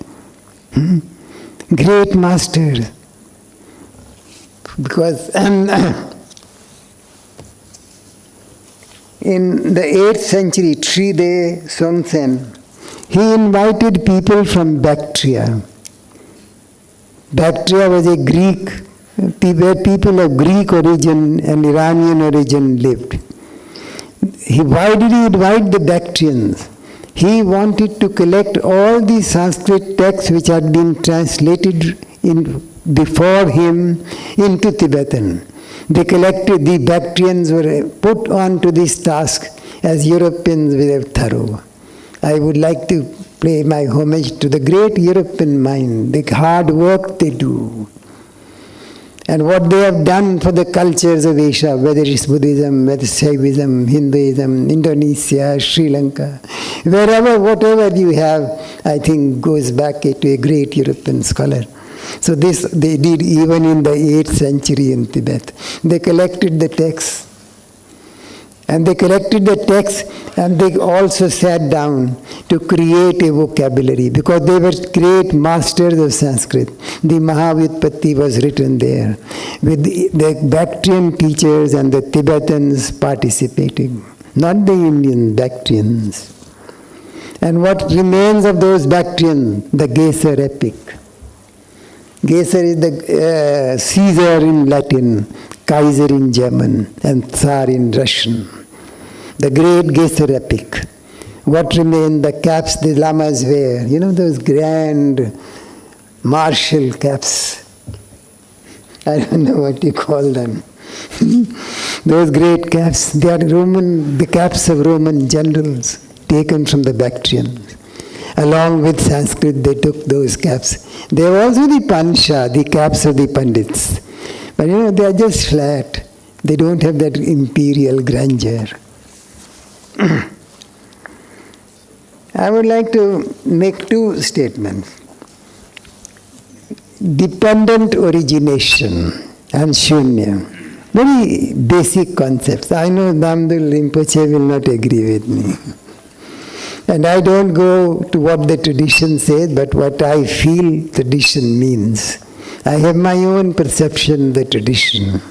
Great masters. Because in the 8th century, Tride Songtsen, he invited people from Bactria. Bactria was a Greek, where people of Greek origin and Iranian origin lived. Why did he invite the Bactrians? He wanted to collect all the Sanskrit texts which had been translated before him into Tibetan. The Bactrians were put on to this task as Europeans were thorough. I would like to pay my homage to the great European mind, the hard work they do, and what they have done for the cultures of Asia, whether it's Buddhism, whether it's Shaivism, Hinduism, Indonesia, Sri Lanka, wherever, whatever you have, I think goes back to a great European scholar. So this they did even in the 8th century in Tibet. They collected the texts And they collected the text, and they also sat down to create a vocabulary because they were great masters of Sanskrit. The Mahavyutpatti was written there with the Bactrian teachers and the Tibetans participating, not the Indian Bactrians. And what remains of those Bactrians? The Gesar epic. Gesar is the Caesar in Latin, Kaiser in German, and Tsar in Russian. The great Gesar epic. What remained? The caps the lamas wear. You know those grand martial caps. I don't know what you call them. Those great caps. They are the caps of Roman generals taken from the Bactrians. Along with Sanskrit, they took those caps. They have also the pansha, the caps of the pandits. But they are just flat. They don't have that imperial grandeur. I would like to make two statements. Dependent origination and shunya. Very basic concepts. I know Damdul Rinpoche will not agree with me. And I don't go to what the tradition says, but what I feel tradition means. I have my own perception of the tradition.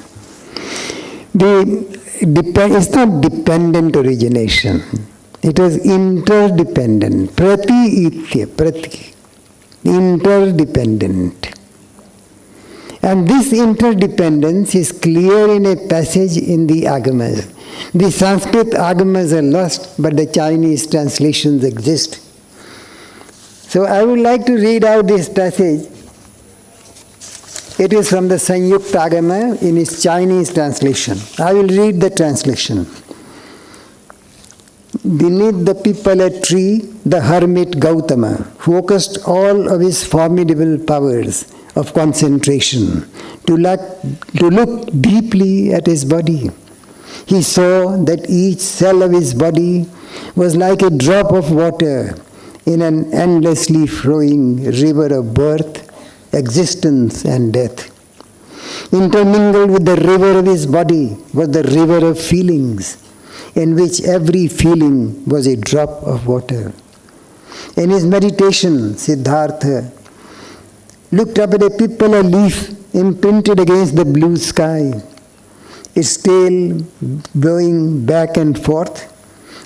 It's not dependent origination. It was interdependent. Interdependent. And this interdependence is clear in a passage in the Agamas. The Sanskrit Agamas are lost, but the Chinese translations exist. So I would like to read out this passage. It is from the Sanyukta Agama in its Chinese translation. I will read the translation. Beneath the pipala tree, the hermit Gautama focused all of his formidable powers of concentration to look deeply at his body. He saw that each cell of his body was like a drop of water in an endlessly flowing river of birth, existence and death. Intermingled with the river of his body was the river of feelings, in which every feeling was a drop of water. In his meditation, Siddhartha looked up at a pipala leaf imprinted against the blue sky, its tail blowing back and forth,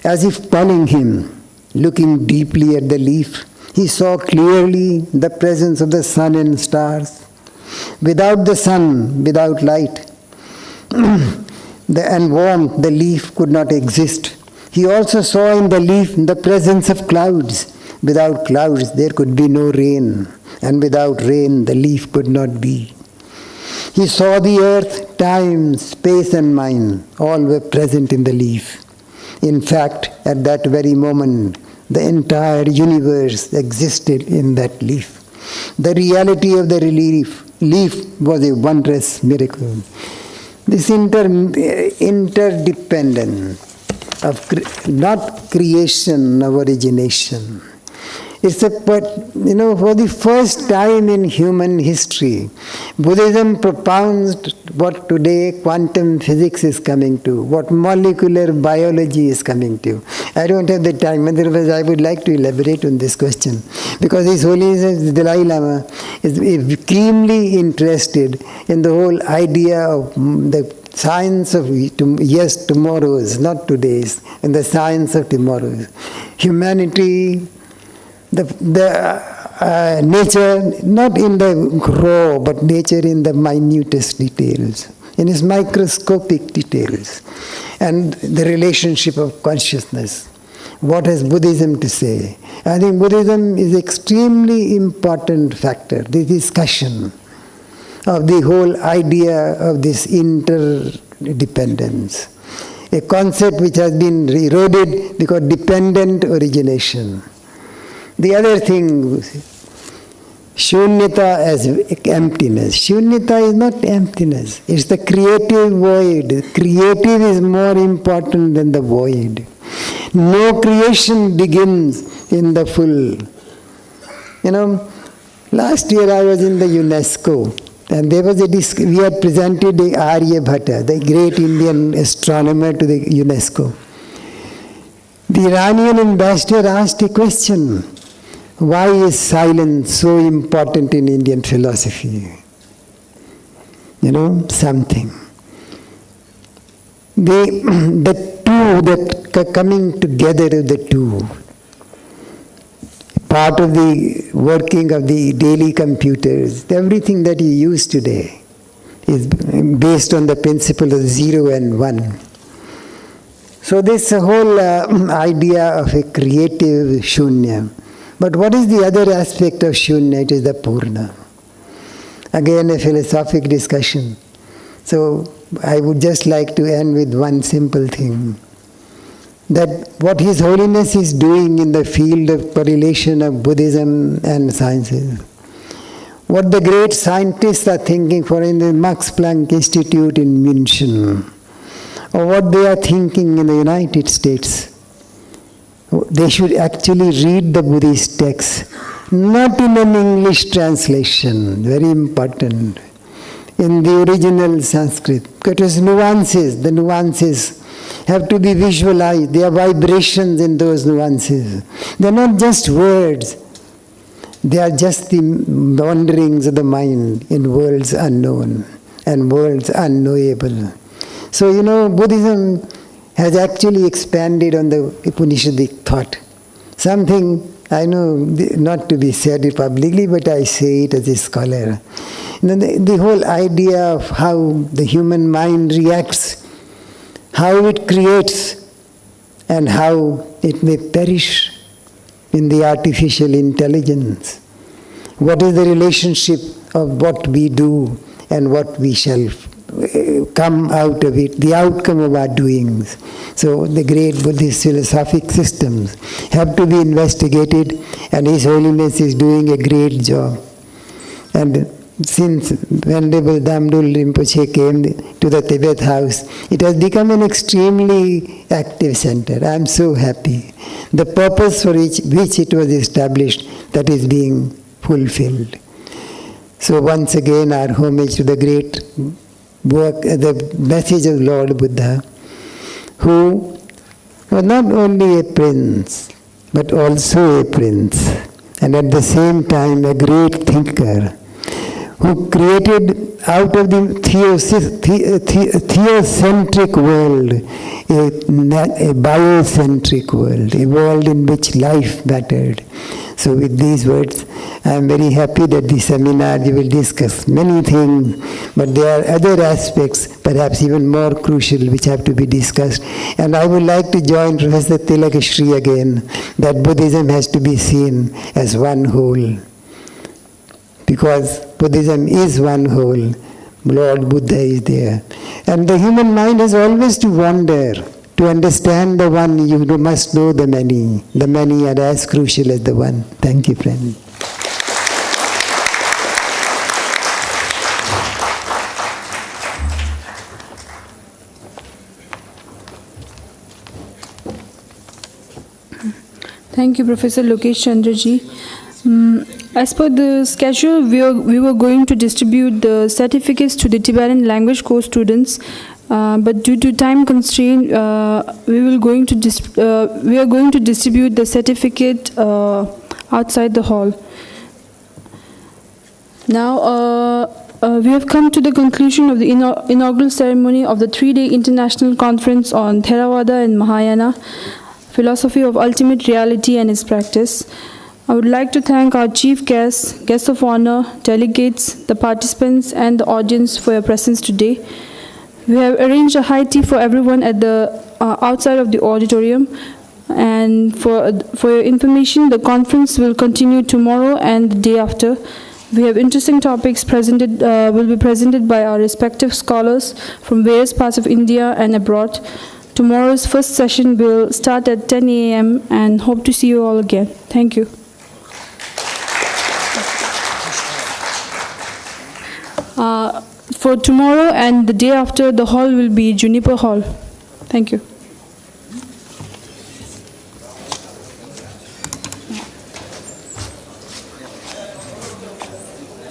as if calling him. Looking deeply at the leaf, he saw clearly the presence of the sun and stars. Without the sun, without light, and warmth, the leaf could not exist. He also saw in the leaf the presence of clouds. Without clouds, there could be no rain, and without rain, the leaf could not be. He saw the earth, time, space, and mind, all were present in the leaf. In fact, at that very moment, the entire universe existed in that leaf. The reality of the leaf was a wondrous miracle. This interdependence of not creation, of origination. It's for the first time in human history, Buddhism propounds what today quantum physics is coming to, what molecular biology is coming to. I don't have the time, otherwise I would like to elaborate on this question. Because His Holiness the Dalai Lama is keenly interested in the whole idea of the science of tomorrow's, not today's, and the science of tomorrow's. Humanity, nature, not in the raw, but nature in the minutest details, in its microscopic details, and the relationship of consciousness. What has Buddhism to say? I think Buddhism is extremely important factor, the discussion of the whole idea of this interdependence, a concept which has been eroded because dependent origination. The other thing, shunyata as emptiness. Shunyata is not emptiness. It's the creative void. Creative is more important than the void. No creation begins in the full. Last year I was in the UNESCO And there was we had presented the Aryabhata, the great Indian astronomer, to the UNESCO. The Iranian ambassador asked a question: why is silence so important in Indian philosophy? Something. The two, that coming together of the two, part of the working of the daily computers, everything that you use today is based on the principle of 0 and 1. So this whole idea of a creative shunya. But what is the other aspect of shunya? It is the purna. Again, a philosophic discussion. So I would just like to end with one simple thing. That what His Holiness is doing in the field of correlation of Buddhism and sciences, what the great scientists are thinking for in the Max Planck Institute in München, or what they are thinking in the United States, they should actually read the Buddhist text, not in an English translation, very important, in the original Sanskrit, because the nuances have to be visualized. There are vibrations in those nuances. They are not just words. They are just the wanderings of the mind in worlds unknown and worlds unknowable. So, Buddhism has actually expanded on the Upanishadic thought. Something, I know, not to be said publicly, but I say it as a scholar. The whole idea of how the human mind reacts, how it creates, and how it may perish in the artificial intelligence. What is the relationship of what we do and what we shall come out of it, the outcome of our doings. So the great Buddhist philosophic systems have to be investigated, and His Holiness is doing a great job. And since Venerable Damdul Rinpoche came to the Tibet House, it has become an extremely active center. I am so happy. The purpose for which it was established, that is being fulfilled. So once again, our homage to the great work, the message of Lord Buddha, who was not only a prince, but also a prince, and at the same time a great thinker, who created out of the theocentric world a biocentric world, a world in which life mattered. So with these words, I am very happy that the seminar you will discuss many things, but there are other aspects, perhaps even more crucial, which have to be discussed. And I would like to join Professor Tilakashri again, that Buddhism has to be seen as one whole. Because Buddhism is one whole, Lord Buddha is there. And the human mind has always to wander. To understand the one, you must know the many. The many are as crucial as the one. Thank you, friend. Thank you, Professor Lokesh Chandraji. As per the schedule, we were going to distribute the certificates to the Tibetan language course students, but due to time constraint, we are going to distribute the certificate outside the hall. Now, we have come to the conclusion of the inaugural ceremony of the 3-day international conference on Theravada and Mahayana, philosophy of ultimate reality and its practice. I would like to thank our chief guests of honor, delegates, the participants, and the audience for your presence today. We have arranged a high tea for everyone at the outside of the auditorium. And for your information, the conference will continue tomorrow and the day after. We have interesting topics will be presented by our respective scholars from various parts of India and abroad. Tomorrow's first session will start at 10 a.m. and hope to see you all again. Thank you. For tomorrow and the day after, the hall will be Juniper Hall. Thank you.